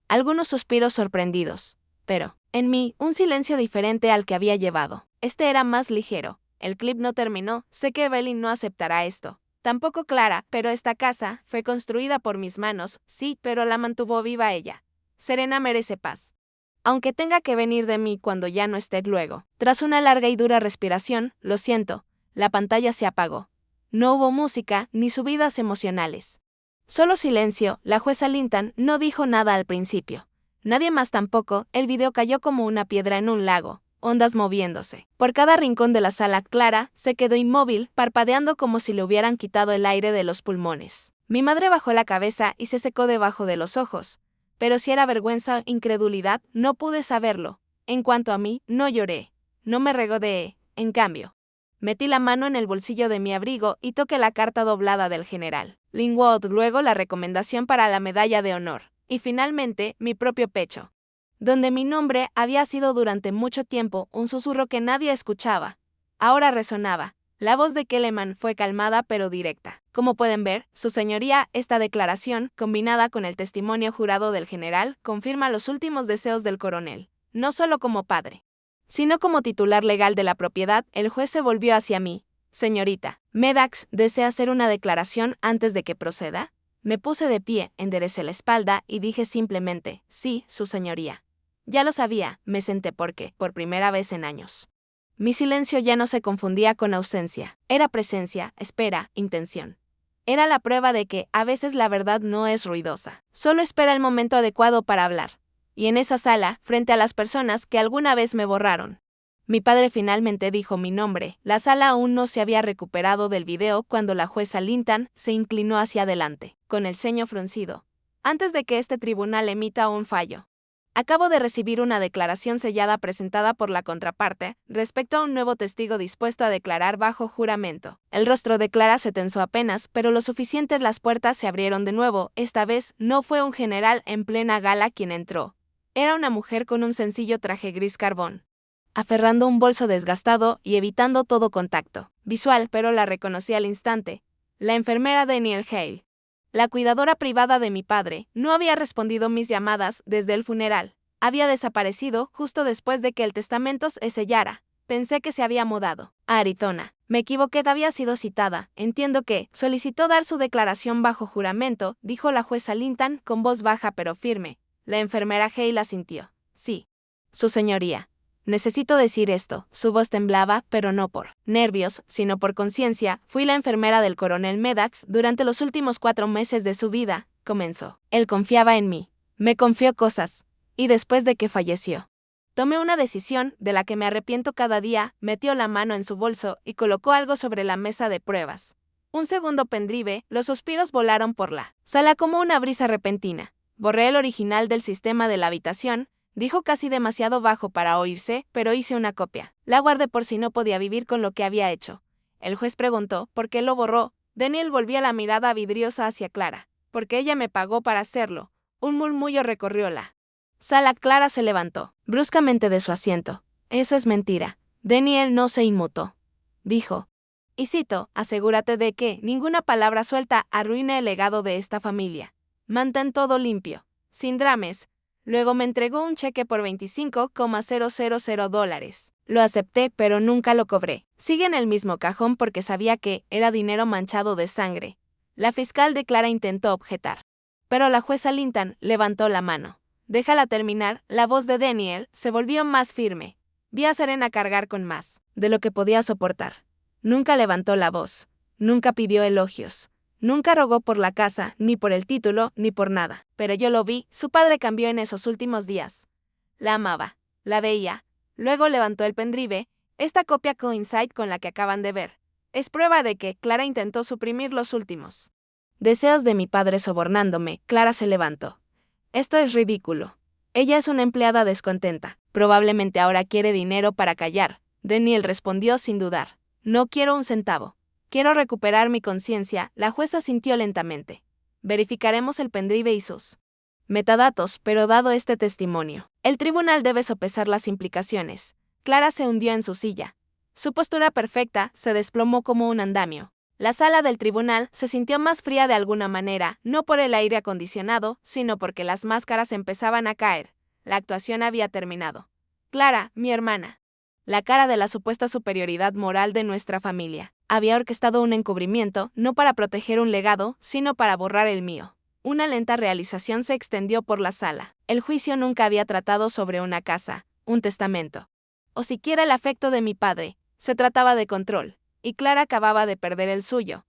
Algunos suspiros sorprendidos. Pero, en mí, un silencio diferente al que había llevado. Este era más ligero. El clip no terminó, sé que Evelyn no aceptará esto. Tampoco Clara, pero esta casa fue construida por mis manos, sí, pero la mantuvo viva ella. Serena merece paz. Aunque tenga que venir de mí cuando ya no esté luego. Tras una larga y dura respiración, lo siento, la pantalla se apagó. No hubo música ni subidas emocionales. Solo silencio, la jueza Linton no dijo nada al principio. Nadie más tampoco, el video cayó como una piedra en un lago, ondas moviéndose. Por cada rincón de la sala, Clara se quedó inmóvil, parpadeando como si le hubieran quitado el aire de los pulmones. Mi madre bajó la cabeza y se secó debajo de los ojos. Pero si era vergüenza o incredulidad, no pude saberlo. En cuanto a mí, no lloré. No me regodeé, en cambio. Metí la mano en el bolsillo de mi abrigo y toqué la carta doblada del general Linwood, luego la recomendación para la medalla de honor, y finalmente mi propio pecho, donde mi nombre había sido durante mucho tiempo un susurro que nadie escuchaba. Ahora resonaba. La voz de Kellerman fue calmada pero directa. Como pueden ver, su señoría, esta declaración, combinada con el testimonio jurado del general, confirma los últimos deseos del coronel, no solo como padre, sino como titular legal de la propiedad. El juez se volvió hacia mí. Señorita, Maddox, ¿desea hacer una declaración antes de que proceda? Me puse de pie, enderecé la espalda y dije simplemente, sí, su señoría. Ya lo sabía, me senté porque, por primera vez en años. Mi silencio ya no se confundía con ausencia. Era presencia, espera, intención. Era la prueba de que, a veces la verdad no es ruidosa. Solo espera el momento adecuado para hablar. Y en esa sala, frente a las personas que alguna vez me borraron, mi padre finalmente dijo mi nombre. La sala aún no se había recuperado del video cuando la jueza Linton se inclinó hacia adelante, con el ceño fruncido. Antes de que este tribunal emita un fallo. Acabo de recibir una declaración sellada presentada por la contraparte respecto a un nuevo testigo dispuesto a declarar bajo juramento. El rostro de Clara se tensó apenas, pero lo suficiente. Las puertas se abrieron de nuevo. Esta vez no fue un general en plena gala quien entró. Era una mujer con un sencillo traje gris carbón, aferrando un bolso desgastado y evitando todo contacto visual, pero la reconocí al instante. La enfermera Danielle Hale, la cuidadora privada de mi padre, no había respondido mis llamadas desde el funeral. Había desaparecido justo después de que el testamento se sellara. Pensé que se había mudado a Arizona. Me equivoqué, había sido citada. Entiendo que solicitó dar su declaración bajo juramento, dijo la jueza Linton con voz baja pero firme. La enfermera Hale asintió. Sí, su señoría. Necesito decir esto. Su voz temblaba, pero no por nervios, sino por conciencia. Fui la enfermera del coronel Maddox durante los últimos 4 meses de su vida, comenzó. Él confiaba en mí. Me confió cosas. Y después de que falleció, tomé una decisión de la que me arrepiento cada día. Metió la mano en su bolso y colocó algo sobre la mesa de pruebas. Un segundo pendrive, los suspiros volaron por la sala como una brisa repentina. Borré el original del sistema de la habitación. Dijo casi demasiado bajo para oírse, pero hice una copia. La guardé por si no podía vivir con lo que había hecho. El juez preguntó por qué lo borró. Daniel volvió la mirada vidriosa hacia Clara. Porque ella me pagó para hacerlo. Un murmullo recorrió la sala. Clara se levantó bruscamente de su asiento. Eso es mentira. Daniel no se inmutó. Dijo. Y cito, asegúrate de que ninguna palabra suelta arruine el legado de esta familia. Mantén todo limpio. Sin drames. Luego me entregó un cheque por $25,000. Lo acepté, pero nunca lo cobré. Sigue en el mismo cajón porque sabía que era dinero manchado de sangre. La fiscal de Clara intentó objetar, pero la jueza Linton levantó la mano. Déjala terminar. La voz de Daniel se volvió más firme. Vi a Serena cargar con más de lo que podía soportar. Nunca levantó la voz. Nunca pidió elogios. Nunca rogó por la casa, ni por el título, ni por nada. Pero yo lo vi. Su padre cambió en esos últimos días. La amaba. La veía. Luego levantó el pendrive. Esta copia coincide con la que acaban de ver. Es prueba de que Clara intentó suprimir los últimos Deseos de mi padre sobornándome. Clara se levantó. Esto es ridículo. Ella es una empleada descontenta. Probablemente ahora quiere dinero para callar. Daniel respondió sin dudar. No quiero un centavo. Quiero recuperar mi conciencia. La jueza sintió lentamente. Verificaremos el pendrive y sus metadatos, pero dado este testimonio, el tribunal debe sopesar las implicaciones. Clara se hundió en su silla. Su postura perfecta se desplomó como un andamio. La sala del tribunal se sintió más fría de alguna manera, no por el aire acondicionado, sino porque las máscaras empezaban a caer. La actuación había terminado. Clara, mi hermana, la cara de la supuesta superioridad moral de nuestra familia, había orquestado un encubrimiento, no para proteger un legado, sino para borrar el mío. Una lenta realización se extendió por la sala. El juicio nunca había tratado sobre una casa, un testamento, o siquiera el afecto de mi padre. Se trataba de control, y Clara acababa de perder el suyo.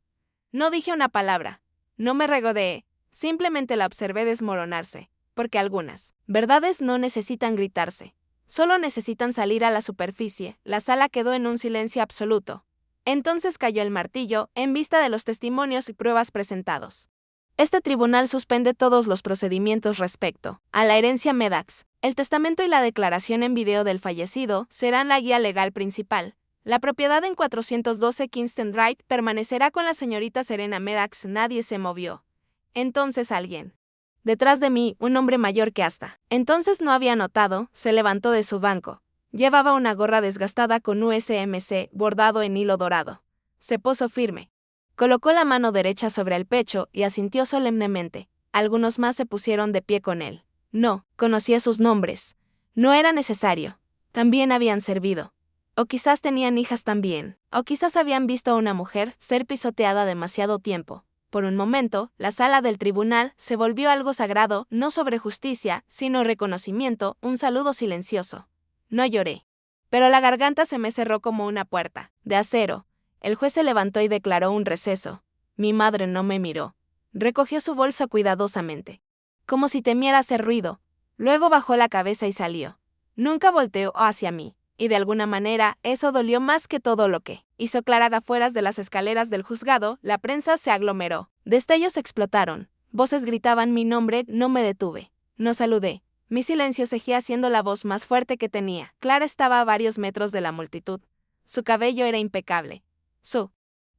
No dije una palabra, no me regodeé, simplemente la observé desmoronarse, porque algunas verdades no necesitan gritarse, solo necesitan salir a la superficie. La sala quedó en un silencio absoluto. Entonces cayó el martillo, en vista de los testimonios y pruebas presentados. Este tribunal suspende todos los procedimientos respecto a la herencia Meddax. El testamento y la declaración en video del fallecido serán la guía legal principal. La propiedad en 412 Kingston Drive permanecerá con la señorita Serena Meddax. Nadie se movió. Entonces alguien detrás de mí, un hombre mayor que hasta entonces no había notado, se levantó de su banco. Llevaba una gorra desgastada con USMC bordado en hilo dorado. Se posó firme. Colocó la mano derecha sobre el pecho y asintió solemnemente. Algunos más se pusieron de pie con él. No, conocía sus nombres. No era necesario. También habían servido. O quizás tenían hijas también. O quizás habían visto a una mujer ser pisoteada demasiado tiempo. Por un momento, la sala del tribunal se volvió algo sagrado, no sobre justicia, sino reconocimiento, un saludo silencioso. No lloré. Pero la garganta se me cerró como una puerta de acero. El juez se levantó y declaró un receso. Mi madre no me miró. Recogió su bolsa cuidadosamente, como si temiera hacer ruido. Luego bajó la cabeza y salió. Nunca volteó hacia mí, y de alguna manera eso dolió más que todo lo que hizo Clara afuera de las escaleras del juzgado. La prensa se aglomeró. Destellos explotaron. Voces gritaban mi nombre. No me detuve. No saludé. Mi silencio seguía siendo la voz más fuerte que tenía. Clara estaba a varios metros de la multitud. Su cabello era impecable. Su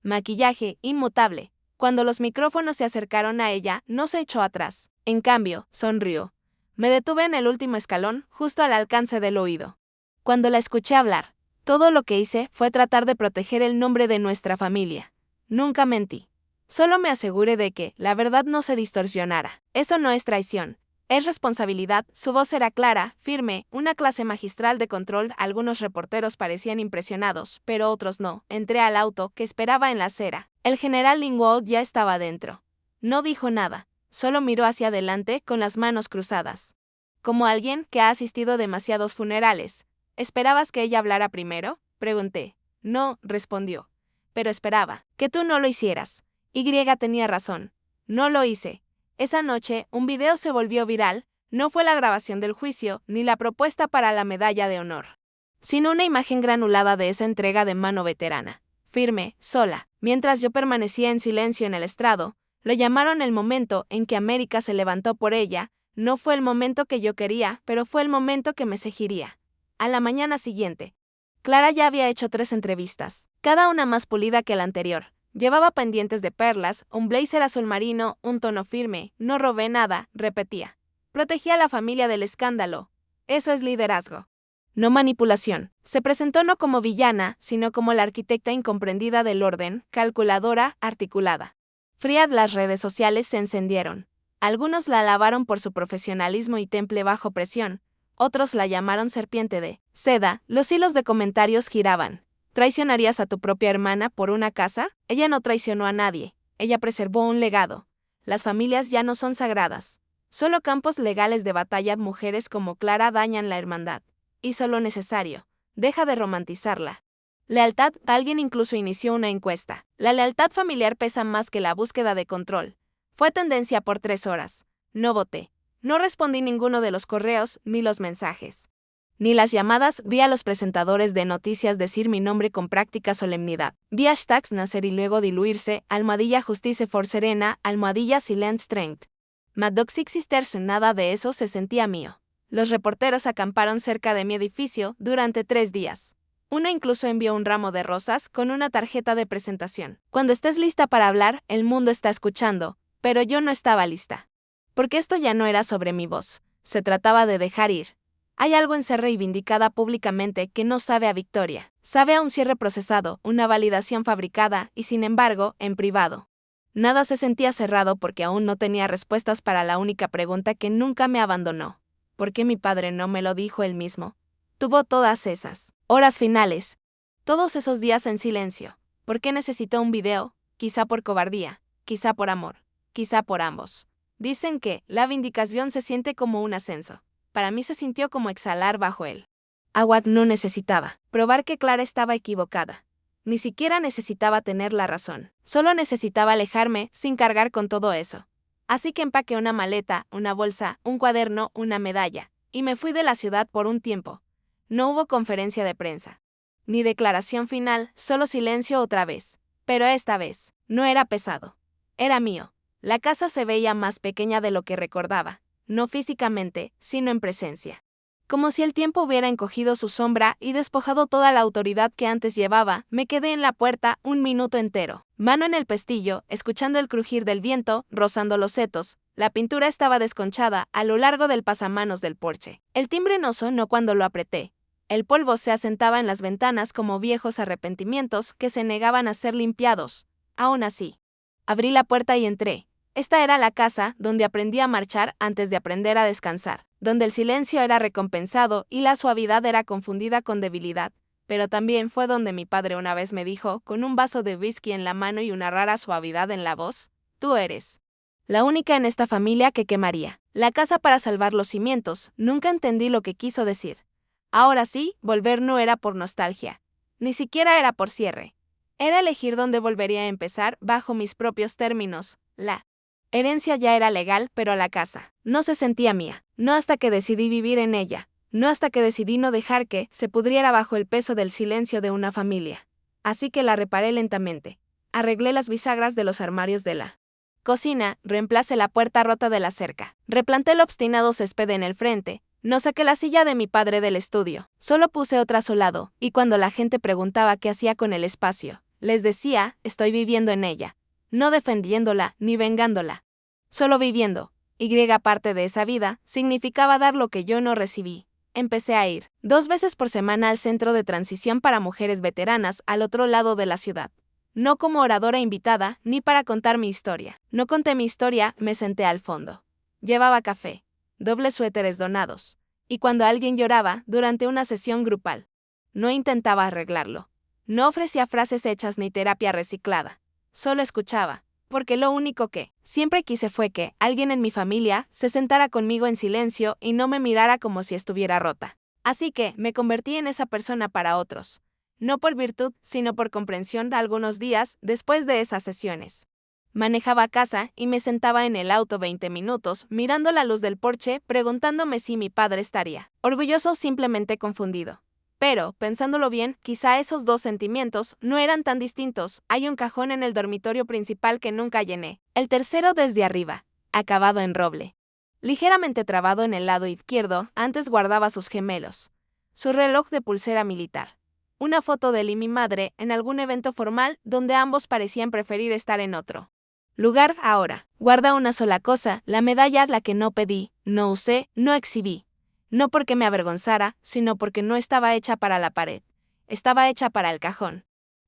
maquillaje, inmutable. Cuando los micrófonos se acercaron a ella, no se echó atrás. En cambio, sonrió. Me detuve en el último escalón, justo al alcance del oído. Cuando la escuché hablar, todo lo que hice fue tratar de proteger el nombre de nuestra familia. Nunca mentí. Solo me aseguré de que la verdad no se distorsionara. Eso no es traición. Es responsabilidad. Su voz era clara, firme, una clase magistral de control. Algunos reporteros parecían impresionados, pero otros no. Entré al auto, que esperaba en la acera. El general Lingwold ya estaba dentro. No dijo nada, solo miró hacia adelante con las manos cruzadas. Como alguien que ha asistido a demasiados funerales. ¿Esperabas que ella hablara primero?, pregunté. No, respondió. Pero esperaba que tú no lo hicieras. Y tenía razón. No lo hice. Esa noche, un video se volvió viral. No fue la grabación del juicio, ni la propuesta para la medalla de honor, sino una imagen granulada de esa entrega de mano veterana. Firme, sola. Mientras yo permanecía en silencio en el estrado, lo llamaron el momento en que América se levantó por ella. No fue el momento que yo quería, pero fue el momento que me seguiría. A la mañana siguiente, Clara ya había hecho 3 entrevistas, cada una más pulida que la anterior. Llevaba pendientes de perlas, un blazer azul marino, un tono firme. No robé nada, repetía. Protegí a la familia del escándalo. Eso es liderazgo. No manipulación. Se presentó no como villana, sino como la arquitecta incomprendida del orden, calculadora, articulada. Fría. Las redes sociales se encendieron. Algunos la alabaron por su profesionalismo y temple bajo presión. Otros la llamaron serpiente de seda. Los hilos de comentarios giraban. ¿Traicionarías a tu propia hermana por una casa? Ella no traicionó a nadie. Ella preservó un legado. Las familias ya no son sagradas. Solo campos legales de batalla. Mujeres como Clara dañan la hermandad. Hizo lo necesario. Deja de romantizarla. Lealtad. Alguien incluso inició una encuesta. La lealtad familiar pesa más que la búsqueda de control. Fue tendencia por 3 horas. No voté. No respondí ninguno de los correos ni los mensajes. Ni las llamadas, vi a los presentadores de noticias decir mi nombre con práctica solemnidad. Vi hashtags nacer y luego diluirse, almohadilla justice for serena, almohadilla silent strength. Maddox Sisters, nada de eso se sentía mío. Los reporteros acamparon cerca de mi edificio durante 3 días. Uno incluso envió un ramo de rosas con una tarjeta de presentación. Cuando estés lista para hablar, el mundo está escuchando, pero yo no estaba lista. Porque esto ya no era sobre mi voz, se trataba de dejar ir. Hay algo en ser reivindicada públicamente que no sabe a victoria. Sabe a un cierre procesado, una validación fabricada y sin embargo, en privado. Nada se sentía cerrado porque aún no tenía respuestas para la única pregunta que nunca me abandonó. ¿Por qué mi padre no me lo dijo él mismo? Tuvo todas esas horas finales, todos esos días en silencio. ¿Por qué necesitó un video? Quizá por cobardía, quizá por amor, quizá por ambos. Dicen que la vindicación se siente como un ascenso. Para mí se sintió como exhalar bajo él. Agua no necesitaba probar que Clara estaba equivocada. Ni siquiera necesitaba tener la razón. Solo necesitaba alejarme sin cargar con todo eso. Así que empaqué una maleta, una bolsa, un cuaderno, una medalla, y me fui de la ciudad por un tiempo. No hubo conferencia de prensa. Ni declaración final, solo silencio otra vez. Pero esta vez, no era pesado. Era mío. La casa se veía más pequeña de lo que recordaba. No físicamente, sino en presencia. Como si el tiempo hubiera encogido su sombra y despojado toda la autoridad que antes llevaba, me quedé en la puerta un minuto entero, mano en el pestillo, escuchando el crujir del viento, rozando los setos. La pintura estaba desconchada a lo largo del pasamanos del porche. El timbre no sonó cuando lo apreté. El polvo se asentaba en las ventanas como viejos arrepentimientos que se negaban a ser limpiados. Aún así, abrí la puerta y entré. Esta era la casa donde aprendí a marchar antes de aprender a descansar, donde el silencio era recompensado y la suavidad era confundida con debilidad, pero también fue donde mi padre una vez me dijo, con un vaso de whisky en la mano y una rara suavidad en la voz, tú eres la única en esta familia que quemaría la casa para salvar los cimientos. Nunca entendí lo que quiso decir. Ahora sí, volver no era por nostalgia, ni siquiera era por cierre. Era elegir dónde volvería a empezar bajo mis propios términos. La herencia ya era legal, pero la casa no se sentía mía. No hasta que decidí vivir en ella. No hasta que decidí no dejar que se pudriera bajo el peso del silencio de una familia. Así que la reparé lentamente. Arreglé las bisagras de los armarios de la cocina, reemplacé la puerta rota de la cerca. Replanté el obstinado césped en el frente. No saqué la silla de mi padre del estudio. Solo puse otra a su lado, y cuando la gente preguntaba qué hacía con el espacio, les decía, estoy viviendo en ella. No defendiéndola, ni vengándola. Solo viviendo. Parte de esa vida significaba dar lo que yo no recibí. Empecé a ir 2 veces por semana al centro de transición para mujeres veteranas al otro lado de la ciudad. No como oradora invitada, ni para contar mi historia. No conté mi historia, me senté al fondo. Llevaba café, dobles suéteres donados. Y cuando alguien lloraba, durante una sesión grupal, no intentaba arreglarlo. No ofrecía frases hechas ni terapia reciclada. Solo escuchaba. Porque lo único que siempre quise fue que alguien en mi familia se sentara conmigo en silencio y no me mirara como si estuviera rota. Así que me convertí en esa persona para otros. No por virtud, sino por comprensión algunos días después de esas sesiones. Manejaba a casa y me sentaba en el auto 20 minutos mirando la luz del porche preguntándome si mi padre estaría orgulloso o simplemente confundido. Pero, pensándolo bien, quizá esos 2 sentimientos no eran tan distintos. Hay un cajón en el dormitorio principal que nunca llené. El tercero desde arriba, acabado en roble. Ligeramente trabado en el lado izquierdo, antes guardaba sus gemelos. Su reloj de pulsera militar. Una foto de él y mi madre en algún evento formal donde ambos parecían preferir estar en otro lugar ahora. Guarda una sola cosa, la medalla, la que no pedí, no usé, no exhibí. No porque me avergonzara, sino porque no estaba hecha para la pared. Estaba hecha para el cajón.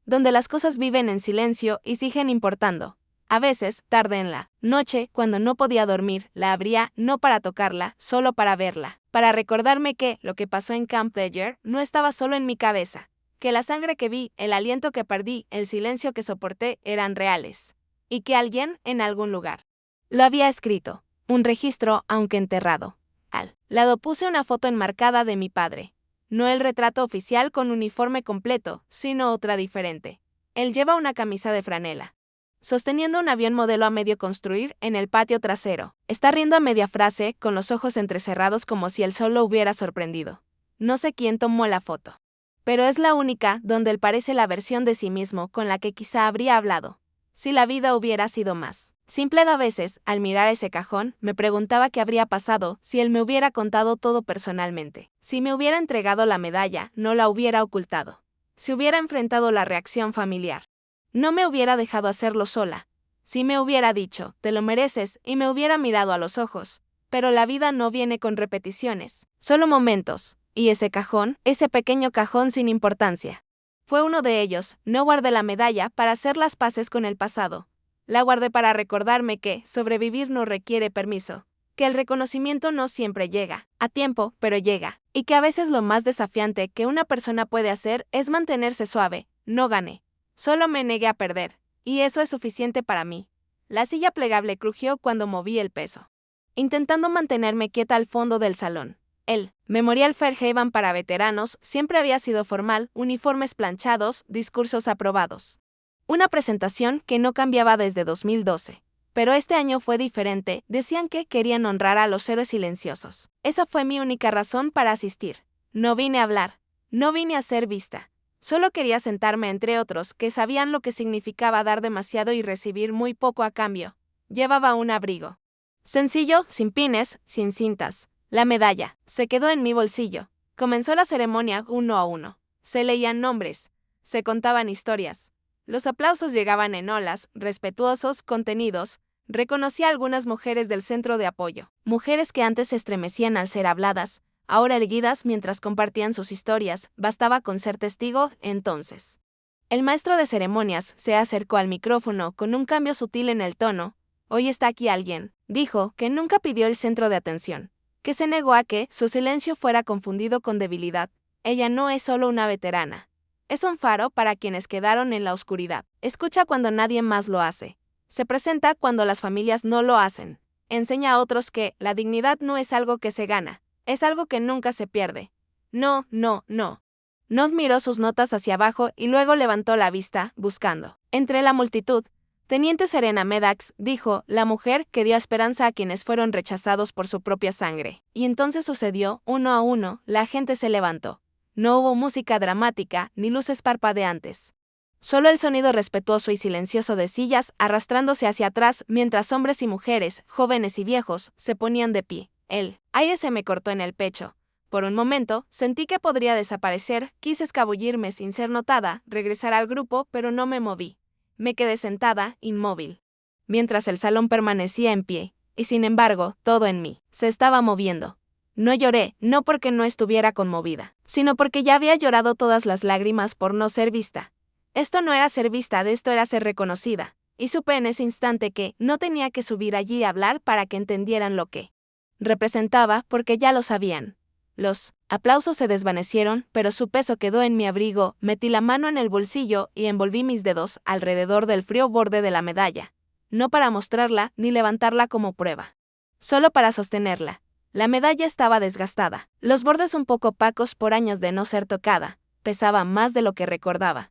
Donde las cosas viven en silencio y siguen importando. A veces, tarde en la noche, cuando no podía dormir, la abría, no para tocarla, solo para verla. Para recordarme que lo que pasó en Camp Ledger no estaba solo en mi cabeza. Que la sangre que vi, el aliento que perdí, el silencio que soporté, eran reales. Y que alguien, en algún lugar, lo había escrito. Un registro, aunque enterrado. Al lado puse una foto enmarcada de mi padre. No el retrato oficial con uniforme completo, sino otra diferente. Él lleva una camisa de franela, sosteniendo un avión modelo a medio construir en el patio trasero. Está riendo a media frase, con los ojos entrecerrados como si el sol lo hubiera sorprendido. No sé quién tomó la foto. Pero es la única donde él parece la versión de sí mismo con la que quizá habría hablado. Si la vida hubiera sido más simple. A veces, al mirar ese cajón, me preguntaba qué habría pasado si él me hubiera contado todo personalmente. Si me hubiera entregado la medalla, no la hubiera ocultado. Si hubiera enfrentado la reacción familiar. No me hubiera dejado hacerlo sola. Si me hubiera dicho, te lo mereces, y me hubiera mirado a los ojos. Pero la vida no viene con repeticiones, solo momentos. Y ese cajón, ese pequeño cajón sin importancia. Fue uno de ellos. No guardé la medalla para hacer las paces con el pasado. La guardé para recordarme que sobrevivir no requiere permiso, que el reconocimiento no siempre llega a tiempo, pero llega, y que a veces lo más desafiante que una persona puede hacer es mantenerse suave. No gané, solo me negué a perder, y eso es suficiente para mí. La silla plegable crujió cuando moví el peso, intentando mantenerme quieta al fondo del salón. El Memorial Fairhaven para veteranos siempre había sido formal, uniformes planchados, discursos aprobados. Una presentación que no cambiaba desde 2012. Pero este año fue diferente, decían que querían honrar a los héroes silenciosos. Esa fue mi única razón para asistir. No vine a hablar, no vine a ser vista. Solo quería sentarme entre otros que sabían lo que significaba dar demasiado y recibir muy poco a cambio. Llevaba un abrigo sencillo, sin pines, sin cintas. La medalla se quedó en mi bolsillo. Comenzó la ceremonia uno a uno. Se leían nombres, se contaban historias. Los aplausos llegaban en olas, respetuosos, contenidos. Reconocí a algunas mujeres del centro de apoyo. Mujeres que antes se estremecían al ser habladas, ahora erguidas mientras compartían sus historias. Bastaba con ser testigo, entonces. El maestro de ceremonias se acercó al micrófono con un cambio sutil en el tono. Hoy está aquí alguien, dijo, que nunca pidió el centro de atención, que se negó a que su silencio fuera confundido con debilidad. Ella no es solo una veterana. Es un faro para quienes quedaron en la oscuridad. Escucha cuando nadie más lo hace. Se presenta cuando las familias no lo hacen. Enseña a otros que la dignidad no es algo que se gana, es algo que nunca se pierde. No, no, no. Nod miró sus notas hacia abajo y luego levantó la vista, buscando. Entre la multitud, Teniente Serena Medax, dijo, la mujer que dio esperanza a quienes fueron rechazados por su propia sangre. Y entonces sucedió, uno a uno, la gente se levantó. No hubo música dramática, ni luces parpadeantes. Solo el sonido respetuoso y silencioso de sillas arrastrándose hacia atrás mientras hombres y mujeres, jóvenes y viejos, se ponían de pie. El aire se me cortó en el pecho. Por un momento, sentí que podría desaparecer, quise escabullirme sin ser notada, regresar al grupo, pero no me moví. Me quedé sentada, inmóvil. Mientras el salón permanecía en pie, y sin embargo, todo en mí se estaba moviendo. No lloré, no porque no estuviera conmovida, sino porque ya había llorado todas las lágrimas por no ser vista. Esto no era ser vista, de esto era ser reconocida. Y supe en ese instante que no tenía que subir allí a hablar para que entendieran lo que representaba, porque ya lo sabían. Los aplausos se desvanecieron, pero su peso quedó en mi abrigo. Metí la mano en el bolsillo y envolví mis dedos alrededor del frío borde de la medalla. No para mostrarla ni levantarla como prueba. Solo para sostenerla. La medalla estaba desgastada, los bordes un poco opacos por años de no ser tocada. Pesaba más de lo que recordaba.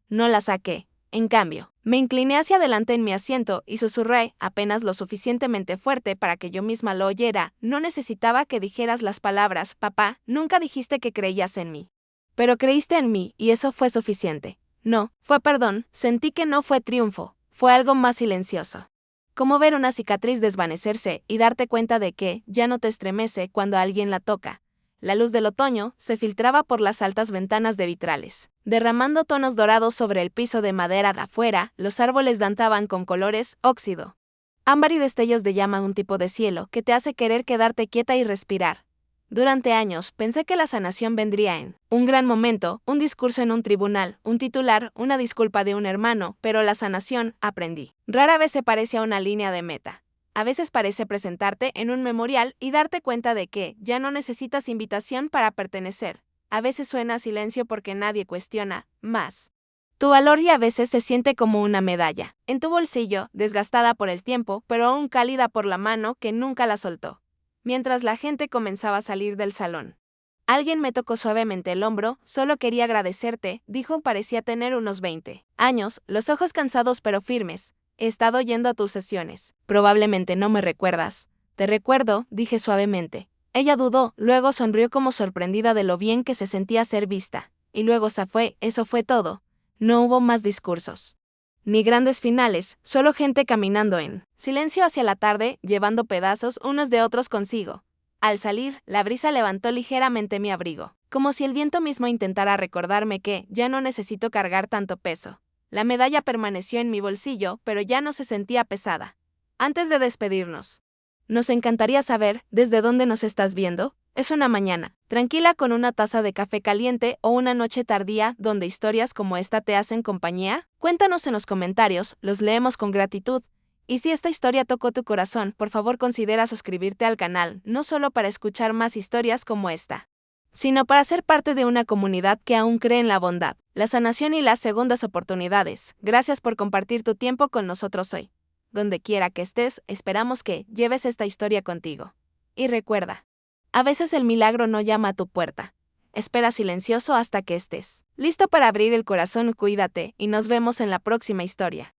No la saqué. En cambio, me incliné hacia adelante en mi asiento y susurré, apenas lo suficientemente fuerte para que yo misma lo oyera. No necesitaba que dijeras las palabras, papá, nunca dijiste que creías en mí. Pero creíste en mí y eso fue suficiente. No, fue perdón, sentí que no fue triunfo, fue algo más silencioso. Como ver una cicatriz desvanecerse y darte cuenta de que ya no te estremece cuando alguien la toca. La luz del otoño se filtraba por las altas ventanas de vitrales, derramando tonos dorados sobre el piso de madera de afuera. Los árboles danzaban con colores, óxido, ámbar y destellos de llama, un tipo de cielo que te hace querer quedarte quieta y respirar. Durante años pensé que la sanación vendría en un gran momento, un discurso en un tribunal, un titular, una disculpa de un hermano, pero la sanación, aprendí, rara vez se parece a una línea de meta. A veces parece presentarte en un memorial y darte cuenta de que ya no necesitas invitación para pertenecer. A veces suena a silencio porque nadie cuestiona más tu valor y a veces se siente como una medalla en tu bolsillo, desgastada por el tiempo, pero aún cálida por la mano que nunca la soltó. Mientras la gente comenzaba a salir del salón, alguien me tocó suavemente el hombro. Solo quería agradecerte, dijo, parecía tener unos 20 años, los ojos cansados pero firmes. He estado yendo a tus sesiones. Probablemente no me recuerdas. Te recuerdo, dije suavemente. Ella dudó, luego sonrió como sorprendida de lo bien que se sentía ser vista, y luego se fue, eso fue todo. No hubo más discursos. Ni grandes finales, solo gente caminando en silencio hacia la tarde, llevando pedazos unos de otros consigo. Al salir, la brisa levantó ligeramente mi abrigo, como si el viento mismo intentara recordarme que ya no necesito cargar tanto peso. La medalla permaneció en mi bolsillo, pero ya no se sentía pesada. Antes de despedirnos, nos encantaría saber desde dónde nos estás viendo. Es una mañana tranquila con una taza de café caliente o una noche tardía donde historias como esta te hacen compañía. Cuéntanos en los comentarios, los leemos con gratitud. Y si esta historia tocó tu corazón, por favor considera suscribirte al canal, no solo para escuchar más historias como esta, sino para ser parte de una comunidad que aún cree en la bondad, la sanación y las segundas oportunidades. Gracias por compartir tu tiempo con nosotros hoy. Donde quiera que estés, esperamos que lleves esta historia contigo. Y recuerda, a veces el milagro no llama a tu puerta. Espera silencioso hasta que estés listo para abrir el corazón. Cuídate y nos vemos en la próxima historia.